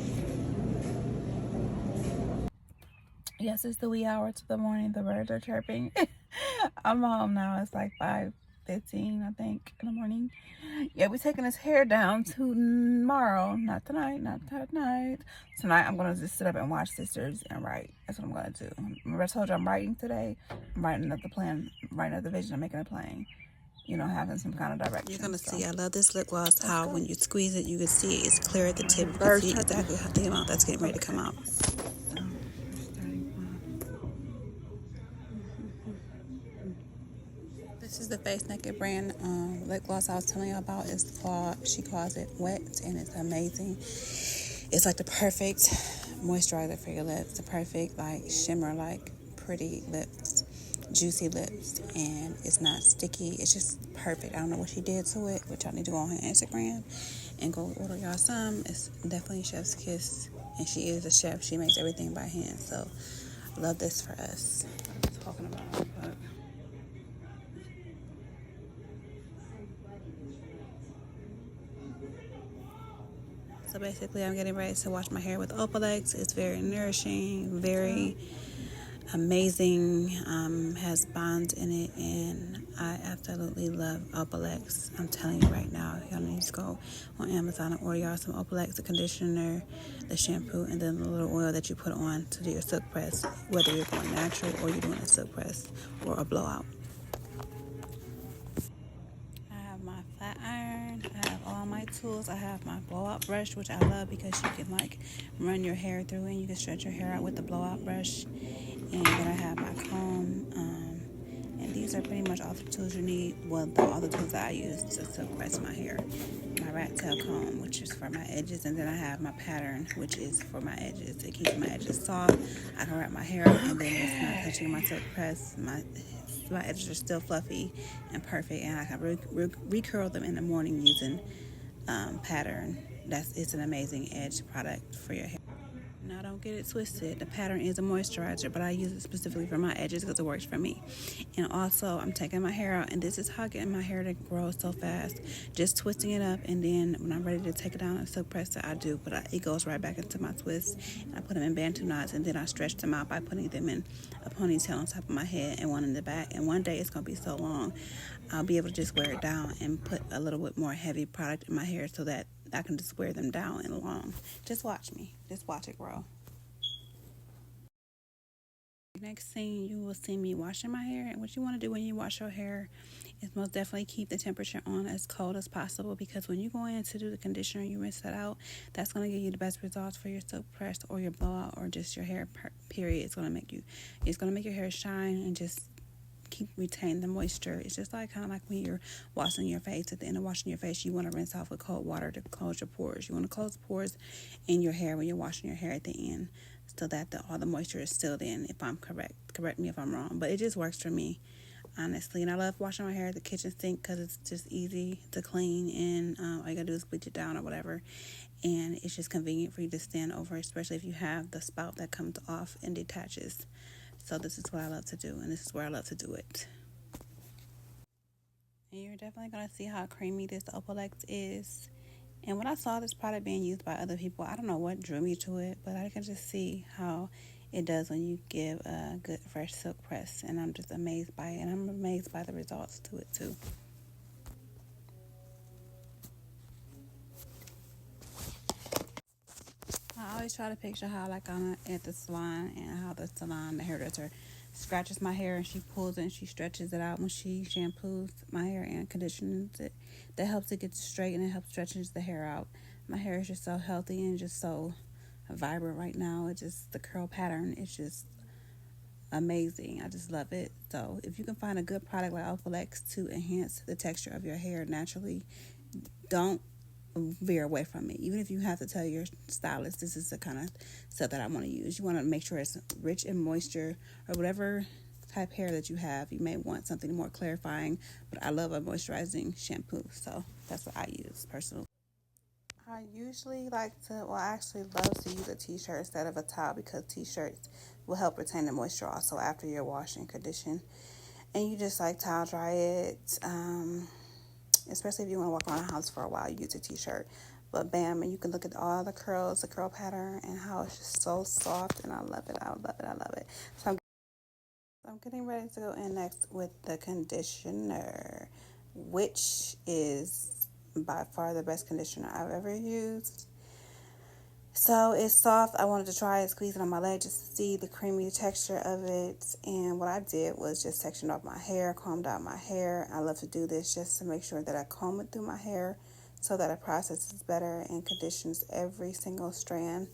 Yes, it's the wee hours of the morning. The birds are chirping. I'm home now. It's like 5:15, I think, in the morning. Yeah, we're taking his hair down tomorrow. Not tonight. Tonight, I'm going to just sit up and watch Sisters and write. That's what I'm going to do. Remember I told you I'm writing today? I'm writing up the plan, writing up the vision. I'm making a plan. You know, having some kind of direction. You're going to see, I love this lip gloss, how when you squeeze it, you can see it's clear at the tip. You can see exactly the amount that's getting ready to come out. This is the Face Naked brand lip gloss I was telling you about. It's called, she calls it Wet, and it's amazing. It's like the perfect moisturizer for your lips, the perfect like shimmer, like pretty lips, juicy lips, and it's not sticky. It's just perfect. I don't know what she did to it, but y'all need to go on her Instagram and go order y'all some. It's definitely chef's kiss, and she is a chef. She makes everything by hand, so love this for us. Talking about, but So basically, I'm getting ready to wash my hair with opalex. It's very nourishing, very amazing, has bonds in it, and I absolutely love opalex. I'm telling you right now, y'all need to go on Amazon and order y'all some opalex, the conditioner, the shampoo, and then the little oil that you put on to do your silk press, whether you're going natural or you're doing a silk press or a blowout. I have my flat iron, I have all my tools, I have my blowout brush, which I love because you can like run your hair through and you can stretch your hair out with the blowout brush. And then I have my comb, and these are pretty much all the tools you need. Well, all the tools that I use to silk press my hair. My rat tail comb, which is for my edges, and then I have my pattern, which is for my edges. It keeps my edges soft. I can wrap my hair up, and then it's not touching my silk press. My edges are still fluffy and perfect, and I can recurl them in the morning using pattern. It's an amazing edge product for your hair. Now, don't get it twisted. The pattern is a moisturizer, but I use it specifically for my edges because it works for me. And also, I'm taking my hair out, and this is how I get my hair to grow so fast. Just twisting it up, and then when I'm ready to take it down and silk press it, I do. But it goes right back into my twist. And I put them in Bantu knots, and then I stretch them out by putting them in a ponytail on top of my head and one in the back. And one day, it's going to be so long, I'll be able to just wear it down and put a little bit more heavy product in my hair so that I can just wear them down and long. Just watch me. Just watch it grow. Next thing, you will see me washing my hair. And what you want to do when you wash your hair is most definitely keep the temperature on as cold as possible, because when you go in to do the conditioner, you rinse that out. That's going to give you the best results for your silk press or your blowout or just your hair period. It's going to make your hair shine and just retain the moisture. It's just like kind of like when you're washing your face. At the end of washing your face, you want to rinse off with cold water to close your pores. You want to close the pores in your hair when you're washing your hair at the end, so that all the moisture is still in. If I'm correct me if I'm wrong, but it just works for me, honestly. And I love washing my hair at the kitchen sink because it's just easy to clean, and all you gotta do is bleach it down or whatever, and it's just convenient for you to stand over, especially if you have the spout that comes off and detaches. So this is what I love to do, and this is where I love to do it. And you're definitely going to see how creamy this opalex is. And when I saw this product being used by other people, I don't know what drew me to it, but I can just see how it does when you give a good fresh silk press. And I'm just amazed by it, and I'm amazed by the results to it too. I always try to picture how like I'm at the salon, and how the hairdresser scratches my hair and she pulls it and she stretches it out when she shampoos my hair and conditions it. That helps it get straight, and it helps stretches the hair out. My hair is just so healthy and just so vibrant right now. It's just the curl pattern is just amazing. I just love it. So if you can find a good product like opalex to enhance the texture of your hair naturally, don't veer away from it. Even if you have to tell your stylist, this is the kind of stuff that I want to use. You want to make sure it's rich in moisture, or whatever type hair that you have. You may want something more clarifying, but I love a moisturizing shampoo, so that's what I use personally. I usually I actually love to use a t-shirt instead of a towel, because t-shirts will help retain the moisture also after your wash and condition. And you just like towel dry it, especially if you want to walk around the house for a while, you use a t-shirt. But bam, and you can look at all the curls, the curl pattern, and how it's just so soft, and I love it, I love it, I love it. So I'm getting ready to go in next with the conditioner, which is by far the best conditioner I've ever used. So it's soft. I wanted to try it, squeeze it on my leg just to see the creamy texture of it. And what I did was just sectioned off my hair, combed out my hair. I love to do this just to make sure that I comb it through my hair so that it processes better and conditions every single strand.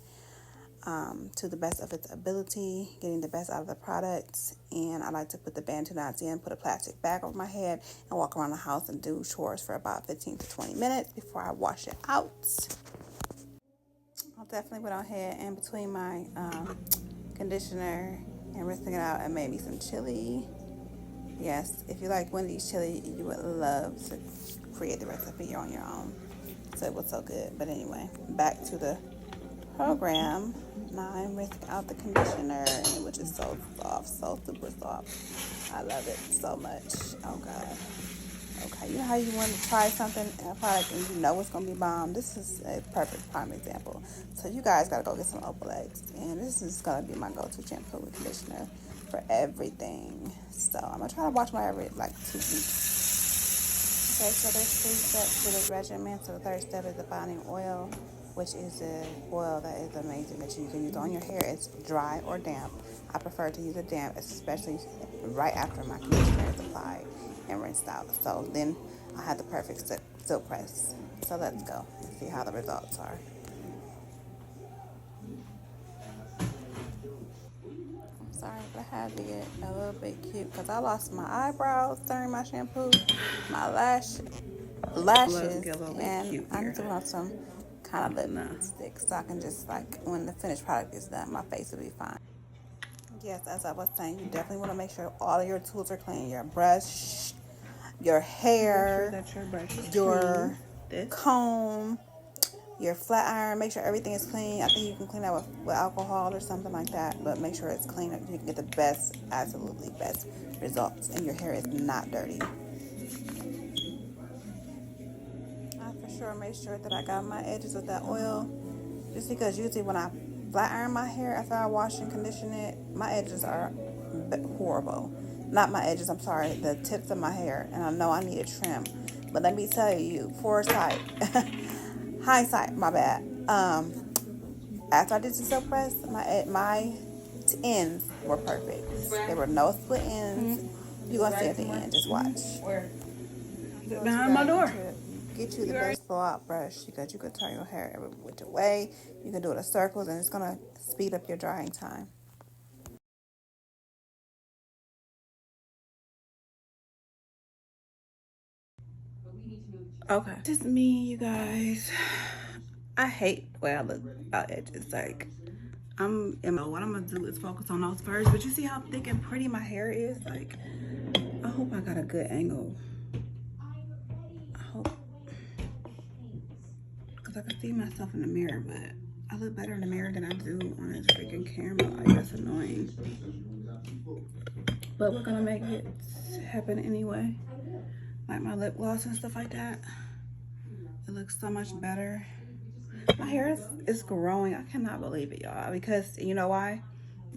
to the best of its ability, getting the best out of the products. And I like to put the bantu knots in, put a plastic bag over my head, and walk around the house and do chores for about 15 to 20 minutes before I wash it out. I definitely went ahead and between my conditioner and rinsing it out, and made me some chili. Yes, if you like Wendy's chili, you would love to create the recipe on your own. So it was so good. But anyway, back to the program. Now I'm rinsing out the conditioner, which is so soft, so super soft. I love it so much. Oh God. Okay, you know how you want to try something, a product, and you know it's going to be bomb? This is a perfect prime example. So you guys got to go get some opalex, and this is going to be my go-to shampoo and conditioner for everything. So I'm going to try to watch my hair every like 2 weeks. Okay, so there's 3 steps to this regimen. So the third step is the bonding oil, which is an oil that is amazing that you can use on your hair. It's dry or damp. I prefer to use a damp, especially right after my conditioner is applied and rinsed out. So then I have the perfect silk press. So let's go and see how the results are. I'm sorry, but I had to get a little bit cute because I lost my eyebrows during my shampoo, my lashes, and I need to have some kind of lipstick so I can just like when the finished product is done, my face will be fine. Yes, as I was saying, you definitely want to make sure all of your tools are clean. Your brush, your hair, Make sure that your brush is your clean. comb, your flat iron. Make sure everything is clean. I think you can clean that with alcohol or something like that, but make sure it's clean. You can get the best, absolutely best results, and your hair is not dirty. I for sure made sure that I got my edges with that oil, just because usually when I flat iron my hair after I wash and condition it, my edges are horrible. Not my edges, I'm sorry, the tips of my hair, and I know I need a trim. But let me tell you, foresight, hindsight, my bad. After I did the silk press, my ends were perfect. There were no split ends. You're gonna see at the end. Just watch. Where? Behind my door. Get you the best blowout brush because you can turn your hair every which way. You can do it in circles, and it's gonna speed up your drying time. Okay. This is me, you guys. I hate the way I look about edges. Like, what I'm gonna do is focus on those first. But you see how thick and pretty my hair is? Like, I hope I got a good angle. I hope. Because I can see myself in the mirror, but I look better in the mirror than I do on this freaking camera. Like, that's annoying. But we're gonna make it happen anyway. Like my lip gloss and stuff like that. It looks so much better. My hair is growing. I cannot believe it, y'all. Because, you know why?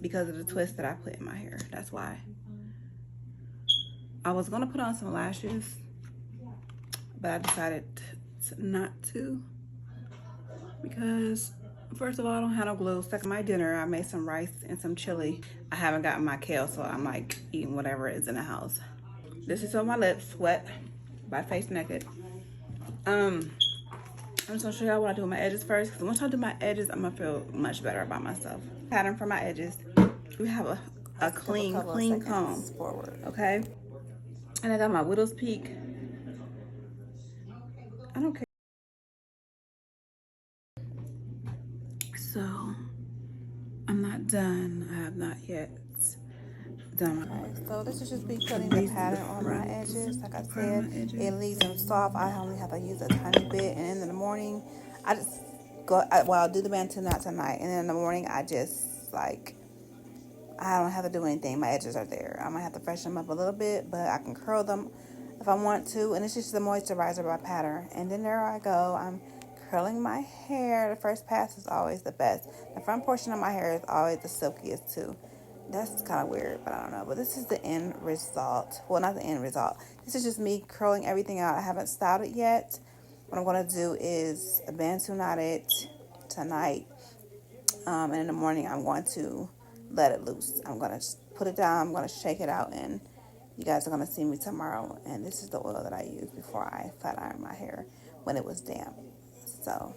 Because of the twist that I put in my hair. That's why. I was going to put on some lashes, but I decided not to. Because, first of all, I don't have no glue. Second, my dinner, I made some rice and some chili. I haven't gotten my kale, so I'm like eating whatever is in the house. This is on my lips, wet, by face naked. I'm just gonna show y'all what I do with my edges first, because once I do my edges, I'm gonna feel much better about myself. Pattern for my edges. We have a clean comb. Forward. Okay? And I got my widow's peak. I don't care. So, I'm not done. I have not yet done my Okay, so this is just me putting the pattern on my edges. Like I said, it leaves them soft. I only have to use a tiny bit, and in the morning, I just I'll do the bantu knot tonight, and then in the morning, I just like I don't have to do anything. My edges are there. I might have to freshen them up a little bit, but I can curl them if I want to. And it's just the moisturizer by pattern. And then there I go. I'm curling my hair. The first pass is always the best. The front portion of my hair is always the silkiest too. That's kind of weird, but I don't know. But this is the end result. Well, not the end result. This is just me curling everything out. I haven't styled it yet. What I'm going to do is bantu knot it tonight. And in the morning, I'm going to let it loose. I'm going to put it down. I'm going to shake it out. And you guys are going to see me tomorrow. And this is the oil that I used before I flat ironed my hair when it was damp. So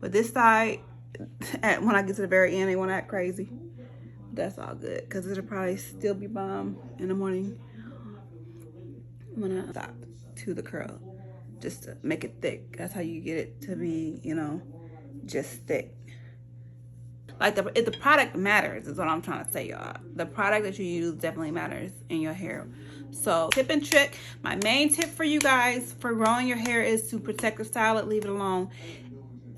But this side, when I get to the very end, they want to act crazy. That's all good, because it'll probably still be bomb in the morning when I stop to the curl, just to make it thick. That's how you get it to be, you know, just thick. Like the product matters is what I'm trying to say, y'all. The product that you use definitely matters in your hair. So tip and trick, my main tip for you guys for growing your hair is to protect the style it, leave it alone.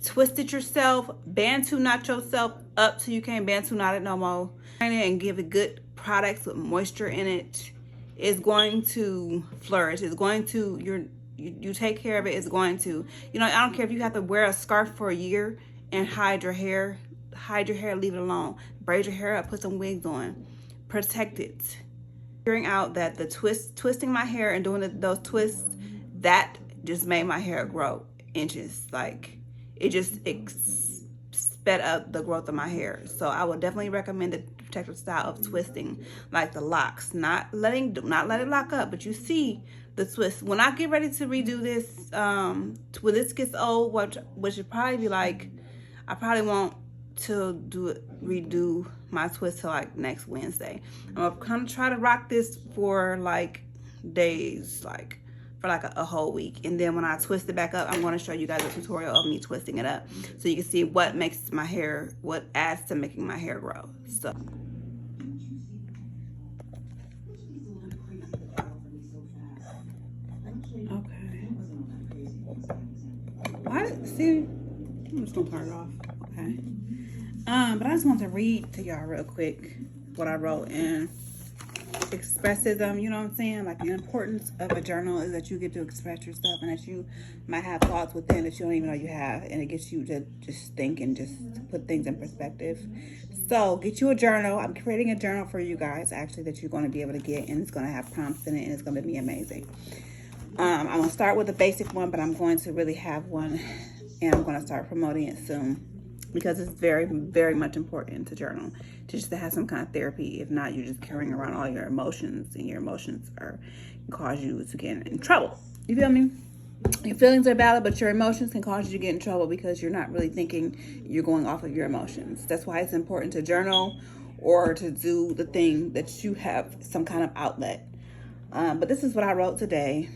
Twist it yourself, bantu knot yourself up till you can't bantu knot it no more, and give it good products with moisture in it. It's going to flourish. It's going to, you take care of it, it's going to, you know, I don't care if you have to wear a scarf for a year and hide your hair, leave it alone. Braid your hair up, put some wigs on, protect it. Figuring out that the twisting my hair and doing those twists, that just made my hair grow inches. Like, it just sped up the growth of my hair. So I would definitely recommend the protective style of twisting, like the locks, not let it lock up, but you see the twist. When I get ready to redo this, when this gets old, which should probably be like, I probably won't to redo my twist till like next Wednesday. I'm gonna kind of try to rock this for like days, like for like a whole week, and then when I twist it back up, I'm going to show you guys a tutorial of me twisting it up so you can see what makes my hair, what adds to making my hair grow. So okay, see, I'm just gonna turn it off. Okay. But I just want to read to y'all real quick what I wrote in expressism. You know what I'm saying? Like, the importance of a journal is that you get to express yourself, and that you might have thoughts within that you don't even know you have, and it gets you to just think and just put things in perspective. So get you a journal. I'm creating a journal for you guys, actually, that you're going to be able to get, and it's going to have prompts in it, and it's going to be amazing. I'm going to start with the basic one, but I'm going to really have one, and I'm going to start promoting it soon, because it's very, very much important to journal, to just have some kind of therapy. If not, you're just carrying around all your emotions, and your emotions can cause you to get in trouble. You feel me? Your feelings are valid, but your emotions can cause you to get in trouble because you're not really thinking, you're going off of your emotions. That's why it's important to journal or to do the thing that you have some kind of outlet. But this is what I wrote today.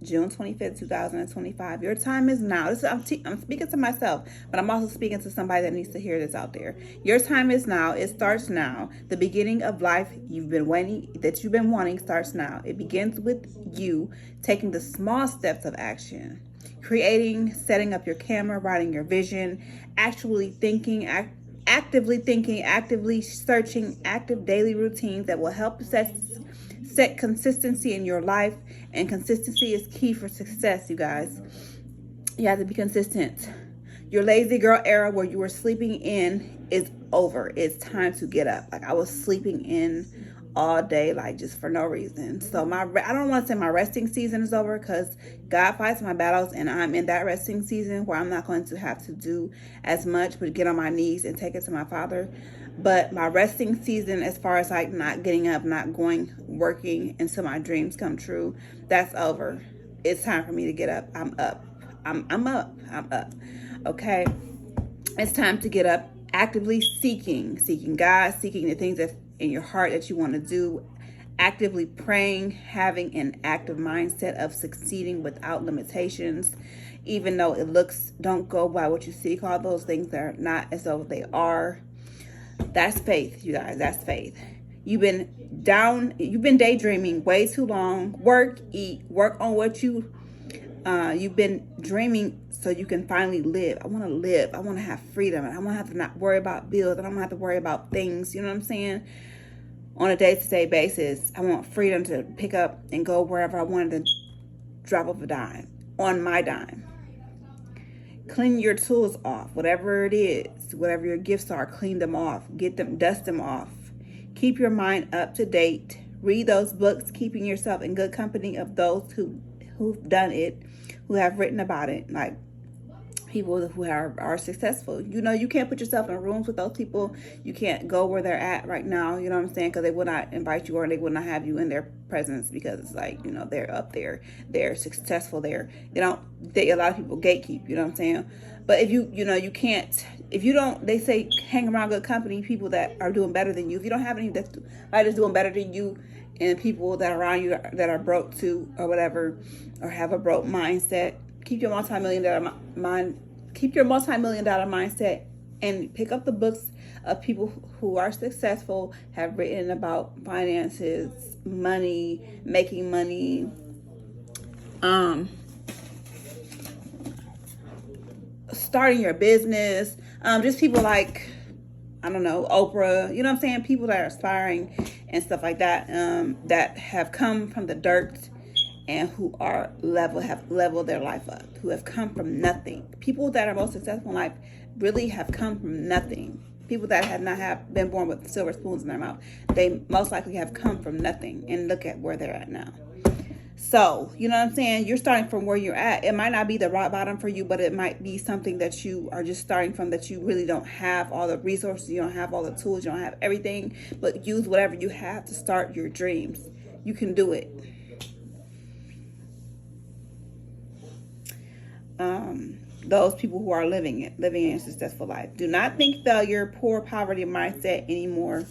June 25th, 2025. Your time is now. I'm speaking to myself, but I'm also speaking to somebody that needs to hear this out there. Your time is now. It starts now. The beginning of life you've been wanting starts now. It begins with you taking the small steps of action. Creating, setting up your camera, writing your vision, actively thinking, actively searching, active daily routines that will help set consistency in your life. And consistency is key for success, you guys. You have to be consistent. Your lazy girl era where you were sleeping in is over. It's time to get up. Like, I was sleeping in all day, like, just for no reason. So I don't want to say my resting season is over, because God fights my battles, and I'm in that resting season where I'm not going to have to do as much, but get on my knees and take it to my Father. But my resting season, as far as like not getting up, not working until my dreams come true, that's over. It's time for me to get up. I'm up. I'm up. Okay. It's time to get up, actively seeking God, seeking the things that in your heart that you want to do, actively praying, having an active mindset of succeeding without limitations. Even though don't go by what you see, call those things that are not as though they are. That's faith, you guys. That's faith. You've been daydreaming way too long. Work on what you've been dreaming, so you can finally live. I want to live. I want to have freedom. I want to have to not worry about bills. I don't have to worry about things, you know what I'm saying, on a day-to-day basis. I want freedom to pick up and go wherever I wanted to drop of a dime, on my dime. Clean your tools off, whatever it is, whatever your gifts are, clean them off, dust them off. Keep your mind up to date. Read those books, keeping yourself in good company of those who've done it, who have written about it. Like, people who are successful. You know, you can't put yourself in rooms with those people. You can't go where they're at right now, you know what I'm saying? Because they would not invite you, or they would not have you in their presence, because it's like, you know, they're up there, they're successful there. A lot of people gatekeep, you know what I'm saying? But if you can't, if you don't, they say hang around good company, people that are doing better than you. If you don't have any that's doing better than you, and people that are around you that are broke too, or whatever, or have a broke mindset, keep your multi-million-dollar mindset, and pick up the books of people who are successful, have written about finances, money, making money, starting your business, just people like, I don't know, Oprah, you know what I'm saying? People that are aspiring and stuff like that, that have come from the dirt, and who have leveled their life up, who have come from nothing. People that are most successful in life really have come from nothing. People that have been born with silver spoons in their mouth, they most likely have come from nothing, and look at where they're at now. So, you know what I'm saying? You're starting from where you're at. It might not be the rock bottom for you, but it might be something that you are just starting from, that you really don't have all the resources, you don't have all the tools, you don't have everything, but use whatever you have to start your dreams. You can do it. Those people who are living a successful life. Do not think failure, poor poverty mindset anymore.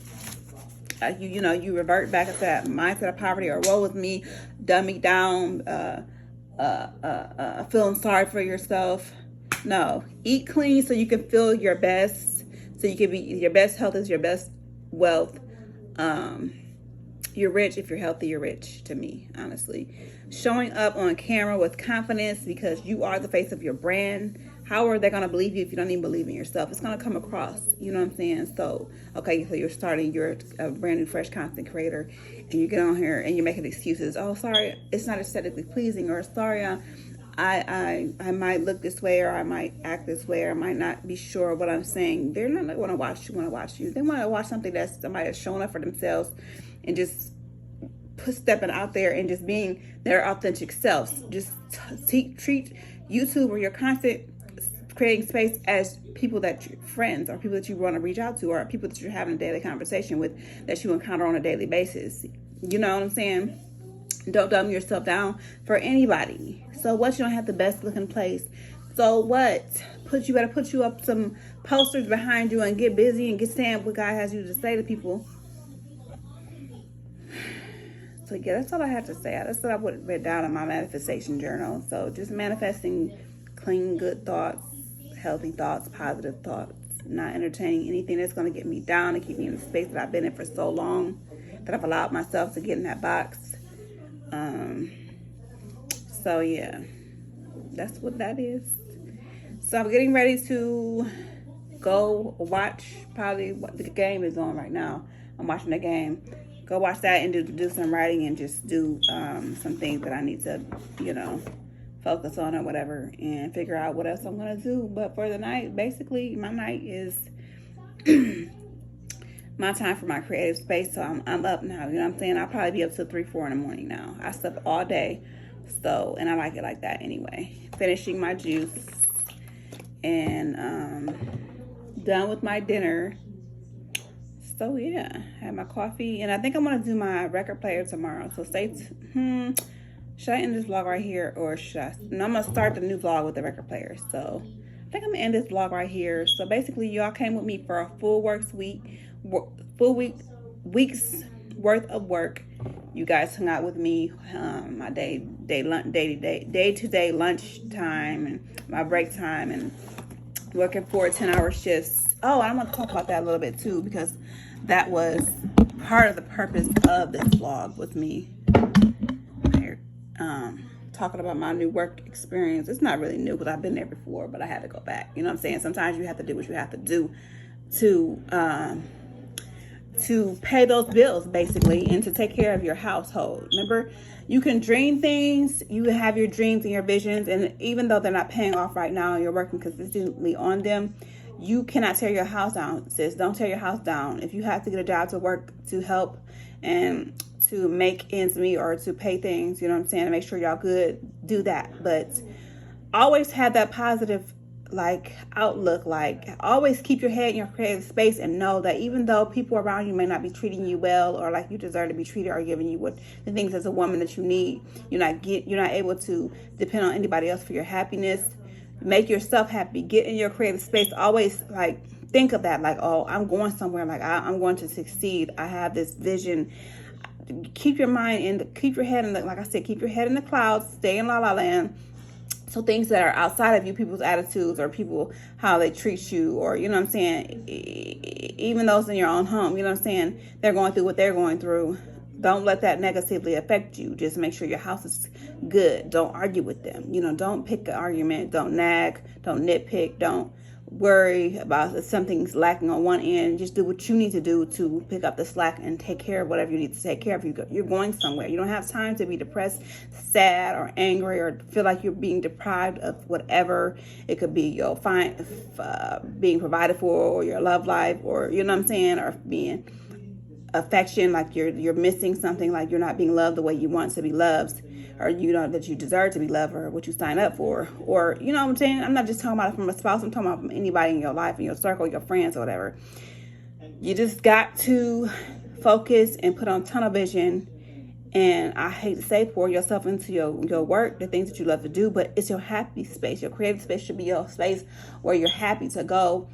You revert back to that mindset of poverty, or woe with me, dumb me down, feeling sorry for yourself. No, eat clean so you can feel your best, so you can be your best health is your best wealth. You're rich if you're healthy. You're rich, to me, honestly. Showing up on camera with confidence, because you are the face of your brand. How are they going to believe you if you don't even believe in yourself? It's going to come across, you know what I'm saying? So, okay, so you're a brand new, fresh content creator, and you get on here and you're making excuses. Oh, sorry, it's not aesthetically pleasing, or sorry, I might look this way, or I might act this way, or I might not be sure of what I'm saying. They're not going to watch you. They want to watch something that's somebody that's showing up for themselves, and just stepping out there and just being their authentic selves. Just treat YouTube or your content creating space as people that you're friends, or people that you want to reach out to, or people that you're having a daily conversation with, that you encounter on a daily basis. You know what I'm saying? Don't dumb yourself down for anybody. So what? You don't have the best looking place. So what? You better put you up some posters behind you and get busy and get saying what God has you to say to people. So yeah, that's all I have to say. That's what I would write down in my manifestation journal. So just manifesting clean, good thoughts, healthy thoughts, positive thoughts, not entertaining anything that's going to get me down and keep me in the space that I've been in for so long, that I've allowed myself to get in that box. So yeah, that's what that is. So I'm getting ready to go watch, probably what the game is on right now. I'm watching the game. Go watch that and do some writing, and just do some things that I need to, focus on or whatever, and figure out what else I'm going to do. But for the night, basically, my night is my time for my creative space. So I'm up now, you know what I'm saying? I'll probably be up till 3, 4 in the morning now. I slept all day, so, and I like it like that anyway. Finishing my juice, and done with my dinner. So yeah, I had my coffee, and I think I'm gonna do my record player tomorrow. So should I end this vlog right here, or should I? No, I'm gonna start the new vlog with the record player. So I think I'm gonna end this vlog right here. So basically, y'all came with me for a week's worth of work. You guys hung out with me, my day-to-day lunchtime, and my break time, and working 4 10-hour shifts. Oh, and I'm gonna talk about that a little bit too, because that was part of the purpose of this vlog with me here, talking about my new work experience. It's not really new, because I've been there before, but I had to go back. You know what I'm saying? Sometimes you have to do what you have to do to pay those bills, basically, and to take care of your household. Remember, you can dream things, you have your dreams and your visions, and even though they're not paying off right now and you're working consistently on them, you cannot tear your house down, sis. Don't tear your house down. If you have to get a job to work to help and to make ends meet, or to pay things, you know what I'm saying, to make sure y'all good, do that. But always have that positive like outlook. Like, always keep your head in your creative space and know that even though people around you may not be treating you well or like you deserve to be treated or giving you what the things as a woman that you need, you're not able to depend on anybody else for your happiness. Make yourself happy. Get in your creative space. Always like think of that, like, oh, I'm going somewhere, like I'm going to succeed. I have this vision. Keep your mind in keep your head in the, like I said, keep your head in the clouds. Stay in la la land. So things that are outside of you, people's attitudes or people, how they treat you, or, you know what I'm saying, even those in your own home, you know what I'm saying, they're going through what they're going through. Don't let that negatively affect you. Just make sure your house is good. Don't argue with them. You know, don't pick an argument. Don't nag. Don't nitpick. Don't worry about if something's lacking on one end. Just do what you need to do to pick up the slack and take care of whatever you need to take care of. You're going somewhere. You don't have time to be depressed, sad, or angry, or feel like you're being deprived of whatever. It could be your being provided for, or your love life, or, you know what I'm saying, or being affection, like you're missing something, like you're not being loved the way you want to be loved, or you know that you deserve to be loved, or what you sign up for, or, you know what I'm saying. I'm not just talking about it from a spouse. I'm talking about from anybody in your life, in your circle, your friends, or whatever. You just got to focus and put on tunnel vision. And I hate to say, pour yourself into your work, the things that you love to do, but it's your happy space. Your creative space should be your space where you're happy to go.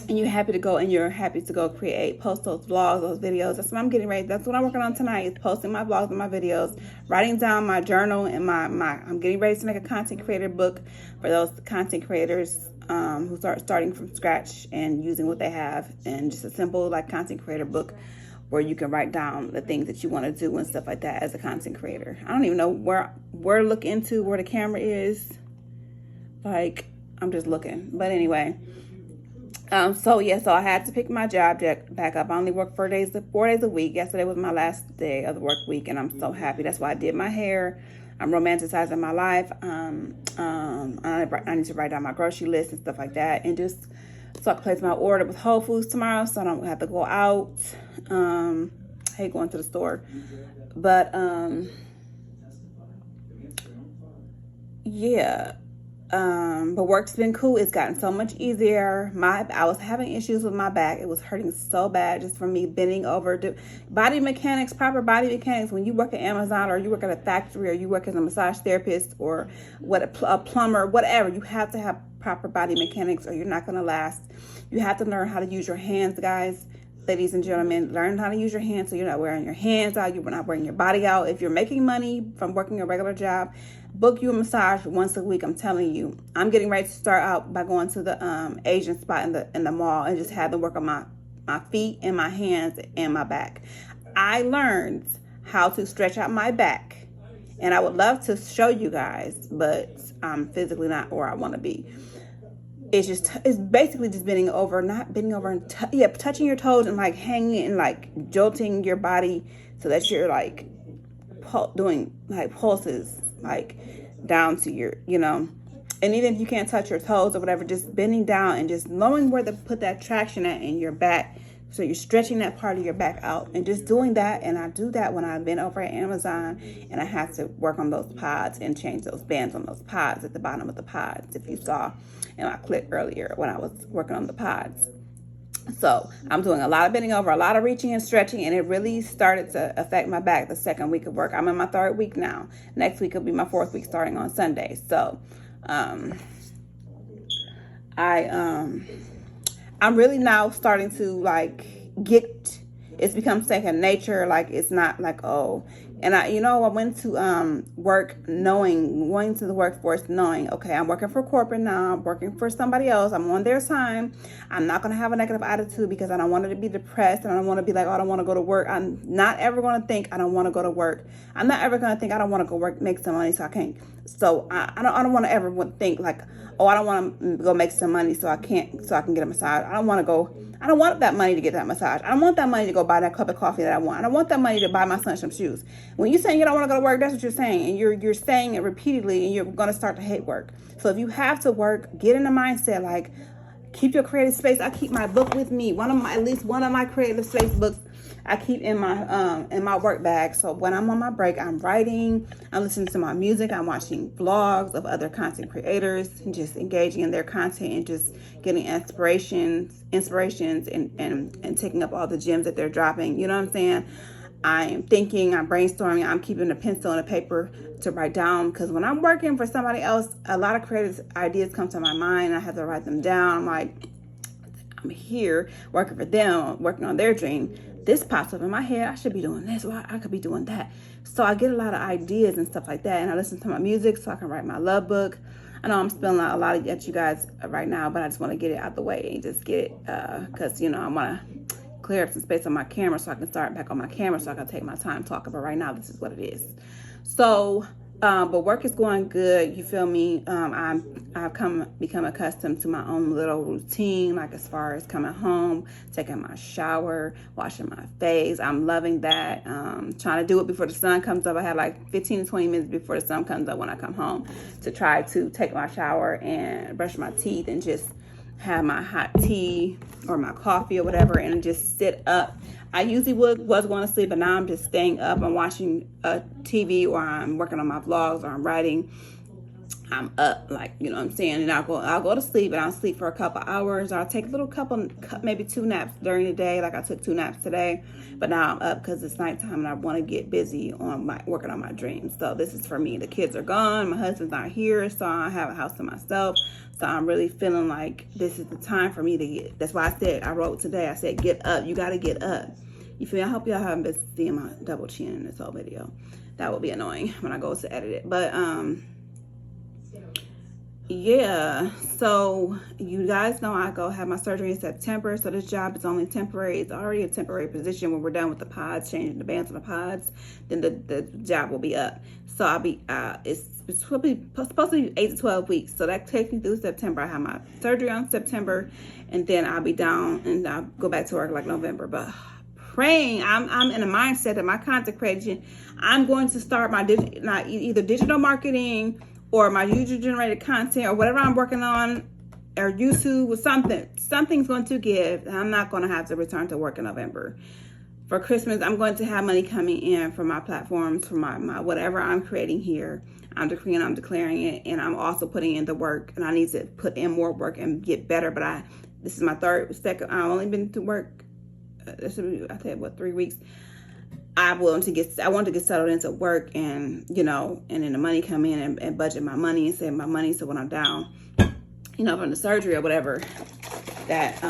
And you're happy to go, and you're happy to go post those vlogs, those videos. That's what I'm getting ready. That's what I'm working on tonight, is posting my vlogs and my videos, writing down my journal, and I'm getting ready to make a content creator book for those content creators who starting from scratch and using what they have, and just a simple like content creator book where you can write down the things that you want to do and stuff like that as a content creator. I don't even know where look into where the camera is. Like, I'm just looking. But anyway. So I had to pick my job back up. I only work 4 days a week. Yesterday was my last day of the work week, and I'm so happy. That's why I did my hair. I'm romanticizing my life. I need to write down my grocery list and stuff like that, and just so I can place my order with Whole Foods tomorrow, so I don't have to go out. I hate going to the store, but yeah. But work's been cool. It's gotten so much easier. I was having issues with my back. It was hurting so bad just from me bending over. Proper body mechanics. When you work at Amazon, or you work at a factory, or you work as a massage therapist, or a plumber, whatever, you have to have proper body mechanics, or you're not going to last. You have to learn how to use your hands, guys. Ladies and gentlemen, learn how to use your hands so you're not wearing your hands out. You're not wearing your body out. If you're making money from working a regular job, book you a massage once a week. I'm telling you. I'm getting ready to start out by going to the Asian spot in the mall and just have them work on my feet and my hands and my back. I learned how to stretch out my back, and I would love to show you guys, but I'm physically not where I want to be. It's basically just touching your toes and like hanging and like jolting your body so that you're like doing like pulses like down to your, you know, and even if you can't touch your toes or whatever, just bending down and just knowing where to put that traction at in your back. So you're stretching that part of your back out and just doing that. And I do that when I've been over at Amazon and I have to work on those pods and change those bands on those pods at the bottom of the pods, if you saw in my clip earlier when I was working on the pods. So I'm doing a lot of bending over, a lot of reaching and stretching, and it really started to affect my back the second week of work. I'm in my 3rd week now. Next week will be my 4th week starting on Sunday. So I'm really now starting to like it's become second nature. Like, it's not like, oh, and I went to going to the workforce knowing, okay, I'm working for corporate now. I'm working for somebody else. I'm on their time. I'm not going to have a negative attitude because I don't want to be depressed, and I don't want to be like, oh, I don't want to go to work. I'm not ever going to think I don't want to go to work. I'm not ever going to think I don't want to go work, make some money so I can't. So I don't want to ever think like, oh, I don't want to go make some money so I can get a massage. I don't want that money to get that massage. I don't want that money to go buy that cup of coffee that I want. I don't want that money to buy my son some shoes. When you're saying you don't want to go to work, that's what you're saying. And you're saying it repeatedly, and you're going to start to hate work. So if you have to work, get in the mindset like, keep your creative space. I keep my book with me. At least one of my creative space books I keep in my work bag. So when I'm on my break, I'm writing, I'm listening to my music, I'm watching vlogs of other content creators and just engaging in their content and just getting inspirations and taking up all the gems that they're dropping. You know what I'm saying? I'm thinking, I'm brainstorming, I'm keeping a pencil and a paper to write down, because when I'm working for somebody else, a lot of creative ideas come to my mind. I have to write them down. I'm like, I'm here working for them, working on their dream. This pops up in my head. I should be doing this. Well, I could be doing that. So I get a lot of ideas and stuff like that. And I listen to my music so I can write my love book. I know I'm spilling out a lot at you guys right now, but I just want to get it out the way and just get it, because, I want to clear up some space on my camera so I can start back on my camera so I can take my time talking. But right now, this is what it is. So, but work is going good. You feel me? I've become accustomed to my own little routine, like as far as coming home, taking my shower, washing my face. I'm loving that. Trying to do it before the sun comes up. I have like 15 to 20 minutes before the sun comes up when I come home to try to take my shower and brush my teeth and just have my hot tea or my coffee or whatever and just sit up. I usually was going to sleep, but now I'm just staying up. I'm watching TV, or I'm working on my vlogs, or I'm writing. I'm up, like, you know what I'm saying? And I'll go to sleep, and I'll sleep for a couple hours. I'll take a little maybe 2 naps during the day. Like I took 2 naps today, but now I'm up because it's nighttime and I want to get busy on working on my dreams. So this is for me. The kids are gone. My husband's not here, so I have a house to myself. So I'm really feeling like this is the time for me to get. That's why I wrote today. I said, get up. You got to get up. You feel me? I hope y'all haven't been seeing my double chin in this whole video. That will be annoying when I go to edit it. But yeah, so you guys know I go have my surgery in September, so this job is only temporary. It's already a temporary position. When we're done with the pods, changing the bands on the pods, then the job will be up. So I'll be it's supposed to be 8 to 12 weeks, so that takes me through September. I have my surgery on September, and then I'll be down and I'll go back to work like November. But praying, I'm in a mindset that my content creation, I'm going to start my either digital marketing or my user-generated content, or whatever I'm working on, or YouTube, or something's going to give, and I'm not going to have to return to work in November. For Christmas, I'm going to have money coming in from my platforms, from my whatever I'm creating here. I'm decreeing, I'm declaring it, and I'm also putting in the work, and I need to put in more work and get better. But this is my second, I've only been to work, this should be, I think, 3 weeks. I want to get settled into work, and and then the money come in and budget my money and save my money, so when I'm down, from the surgery or whatever, that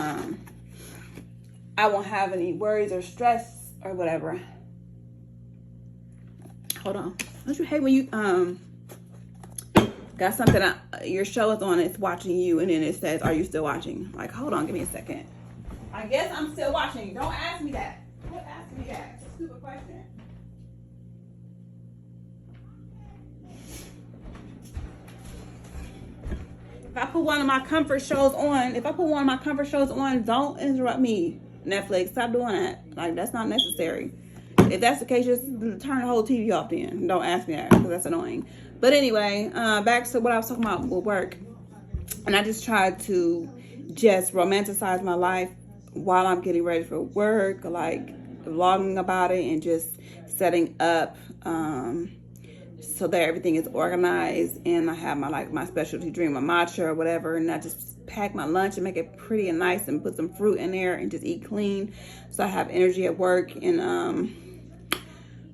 I won't have any worries or stress or whatever. Hold on. Don't you hate when you got something your show is on, it's watching you, and then it says, are you still watching? Like, hold on, give me a second. I guess I'm still watching. Don't ask me that. Don't ask me that. Stupid question. If I put one of my comfort shows on, don't interrupt me. Netflix, stop doing that. Like, that's not necessary. If that's the case, just turn the whole TV off then. Don't ask me that, because that's annoying. But anyway, back to what I was talking about with work. And I just tried to just romanticize my life while I'm getting ready for work, like vlogging about it and just setting up so that everything is organized, and I have my specialty drink, my matcha or whatever, and I just pack my lunch and make it pretty and nice and put some fruit in there and just eat clean so I have energy at work. And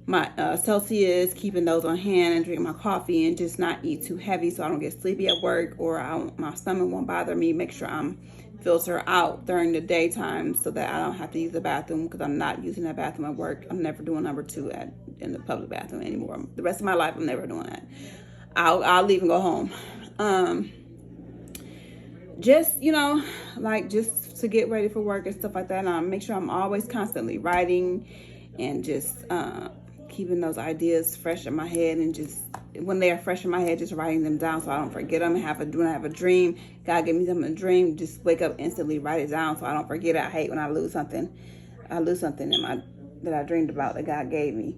my Celsius, keeping those on hand, and drink my coffee and just not eat too heavy so I don't get sleepy at work, or my stomach won't bother me. Make sure I'm filter out during the daytime so that I don't have to use the bathroom, because I'm not using that bathroom at work. I'm never doing number 2 in the public bathroom anymore. The rest of my life, I'm never doing that. I'll leave and go home. Just, just to get ready for work and stuff like that. And make sure I'm always constantly writing and just keeping those ideas fresh in my head, and just when they are fresh in my head, just writing them down so I don't forget them. When I have a dream, God give me something to dream, just wake up instantly, write it down so I don't forget it. I hate when I lose something. That I dreamed about that God gave me.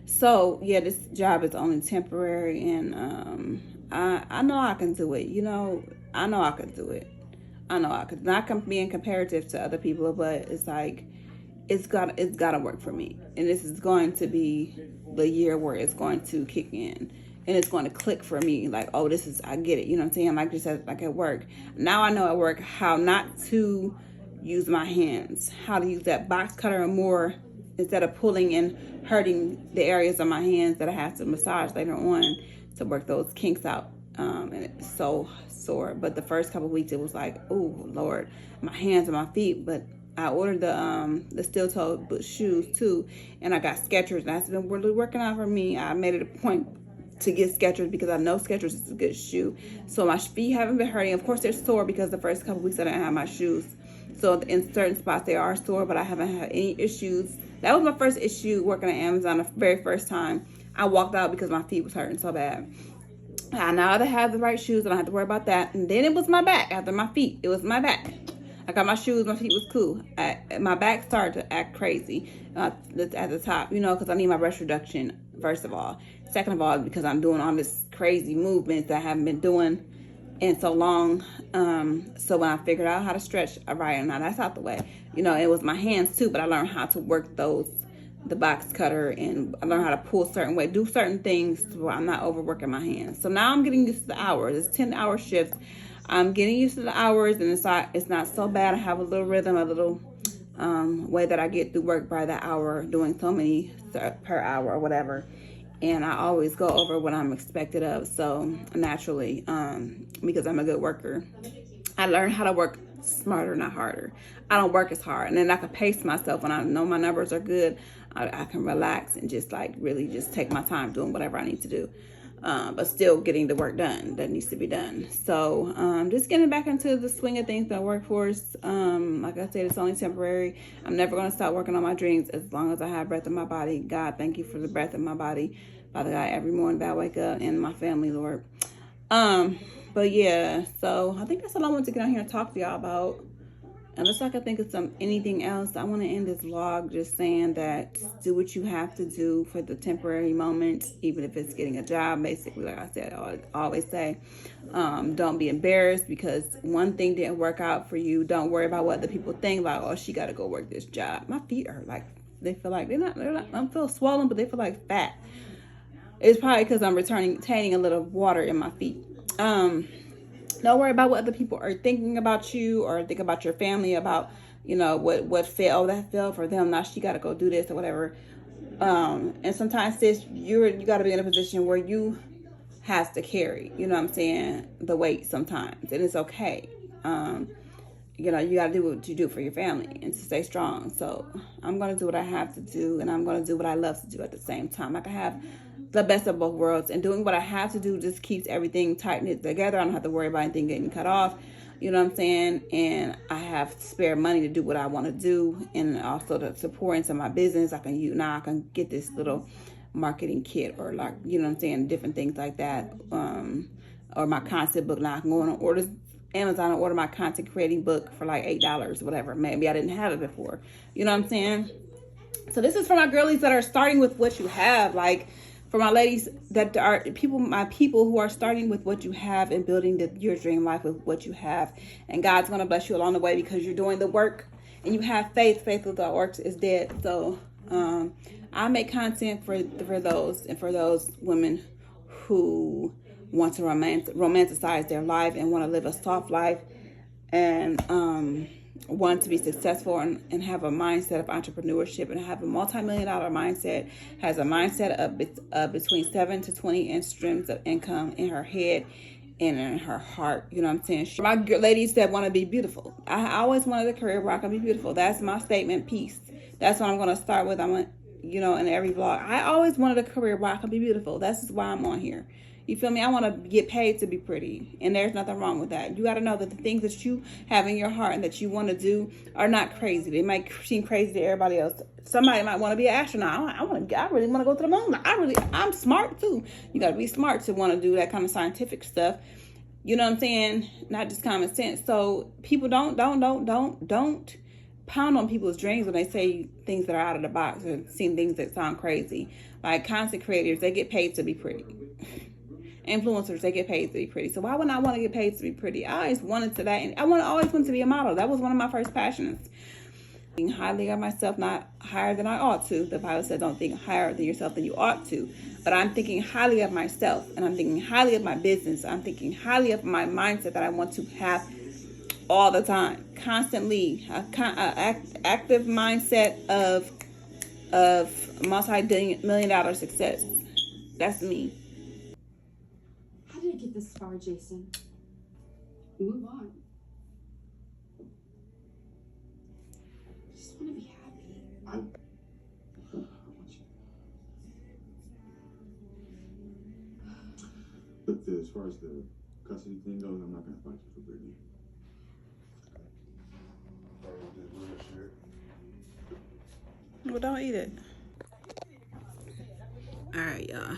So yeah, this job is only temporary, and I know I can do it. I know I could do it. I know I could. Not being comparative to other people, but it's like it's gotta work for me, and this is going to be the year where it's going to kick in, and it's going to click for me. Like, oh, this is, I get it. You know what I'm saying? Like you said, like at work. Now I know at work how not to use my hands, how to use that box cutter more instead of pulling and hurting the areas of my hands that I have to massage later on to work those kinks out. And it's so sore. But the first couple of weeks, it was like, oh Lord, my hands and my feet. But I ordered the steel toe shoes too, and I got Skechers. And that's been really working out for me. I made it a point to get Skechers because I know Skechers is a good shoe. So my feet haven't been hurting. Of course, they're sore because the first couple of weeks I didn't have my shoes. So in certain spots they are sore, but I haven't had any issues. That was my first issue working at Amazon the very first time. I walked out because my feet was hurting so bad. I now that I have the right shoes, I don't have to worry about that. And then it was my back. After my feet, it was my back. I got my shoes, my feet was cool. My back started to act crazy at the top, you know, because I need my breast reduction, first of all. Second of all, because I'm doing all this crazy movements that I haven't been doing in so long. So when I figured out how to stretch, right, now that's out the way. You know, it was my hands too, but I learned how to work the box cutter, and I learned how to pull certain way, do certain things where I'm not overworking my hands. So now I'm getting used to the hours. It's 10-hour shifts. I'm getting used to the hours, and it's not so bad. I have a little rhythm, a little way that I get through work by the hour, doing so many per hour or whatever. And I always go over what I'm expected of. So naturally, because I'm a good worker, I learned how to work smarter, not harder. I don't work as hard, and then I can pace myself when I know my numbers are good. I can relax and just like really just take my time doing whatever I need to do, but still getting the work done that needs to be done. So just getting back into the swing of things in the workforce. Like I said, it's only temporary. I'm never going to stop working on my dreams as long as I have breath in my body. God, thank you for the breath in my body. Father God, every morning that I wake up, and my family, Lord. But yeah, so I think that's all I wanted to get on here and talk to y'all about. Unless I can think of anything else, I want to end this vlog just saying that do what you have to do for the temporary moments, even if it's getting a job, basically. Like I said, I always say, don't be embarrassed because one thing didn't work out for you. Don't worry about what the people think, like, oh, she got to go work this job. My feet are like, they feel like, I feel swollen, but they feel like fat. It's probably because I'm retaining a little water in my feet. Don't worry about what other people are thinking about you or think about your family, about, you know, what failed. That failed for them. Now she got to go do this or whatever. And sometimes, sis, you got to be in a position where you have to carry, you know what I'm saying, the weight sometimes. And it's okay. You know, you got to do what you do for your family and to stay strong. So I'm going to do what I have to do, and I'm going to do what I love to do at the same time. I can have the best of both worlds, and doing what I have to do just keeps everything tight knit together. I don't have to worry about anything getting cut off, you know what I'm saying? And I have spare money to do what I want to do, and also to support into my business. I can get this little marketing kit, or like, you know what I'm saying, different things like that, or my concept book. Now I can go and order Amazon and order my content creating book for like $8 or whatever. Maybe I didn't have it before, you know what I'm saying? So this is for my girlies that are starting with what you have, like for my ladies that are my people who are starting with what you have and building your dream life with what you have. And God's going to bless you along the way because you're doing the work and you have faith. Faith without works is dead. So I make content for those, and for those women who want to romanticize their life and want to live a soft life, and want to be successful and have a mindset of entrepreneurship and have a multi-million-dollar mindset, has a mindset of between 7 to 20 streams of income in her head and in her heart. You know what I'm saying? My ladies that want to be beautiful. I always wanted a career where I can be beautiful. That's my statement piece. That's what I'm going to start with. In every vlog. I always wanted a career where I can be beautiful. That's why I'm on here. You feel me? I want to get paid to be pretty, and there's nothing wrong with that. You got to know that the things that you have in your heart and that you want to do are not crazy. They might seem crazy to everybody else. Somebody might want to be an astronaut. I really want to go to the moon. I'm smart too. You got to be smart to want to do that kind of scientific stuff. You know what I'm saying? Not just common sense. So people don't pound on people's dreams when they say things that are out of the box or seem things that sound crazy. Like content creators, they get paid to be pretty. Influencers, they get paid to be pretty. So why wouldn't I want to get paid to be pretty? I always wanted to that, and always wanted to be a model. That was one of my first passions. Thinking highly of myself, not higher than I ought to. The Bible says don't think higher than yourself than you ought to. But I'm thinking highly of myself, and I'm thinking highly of my business. I'm thinking highly of my mindset that I want to have all the time, constantly, active mindset of multi-million-dollar success. That's me. How did it get this far, Jason? Move on. I just want to be happy. I want you. Look, as far as the custody thing goes, I'm not gonna fight you for Brittany. Well, don't eat it. All right, y'all.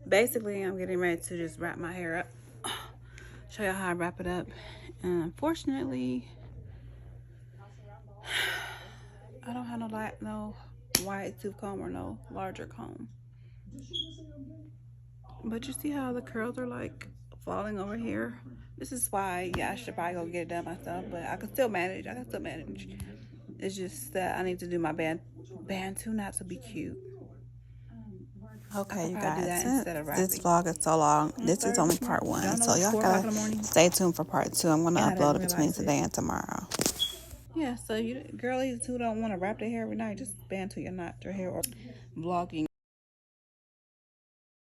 Basically, I'm getting ready to just wrap my hair up. Show y'all how I wrap it up. And unfortunately, I don't have no wide tooth comb or no larger comb. But you see how the curls are like falling over here? This is why, yeah, I should probably go get it done myself, but I can still manage. It's just that I need to do my band tune out to be cute. Okay, you guys, since this vlog is so long, this is only part 1. So y'all gotta stay tuned for part 2. I'm gonna upload it between today and tomorrow. Yeah, so you girlies who don't want to wrap their hair every night, just band to your knot your hair or vlogging.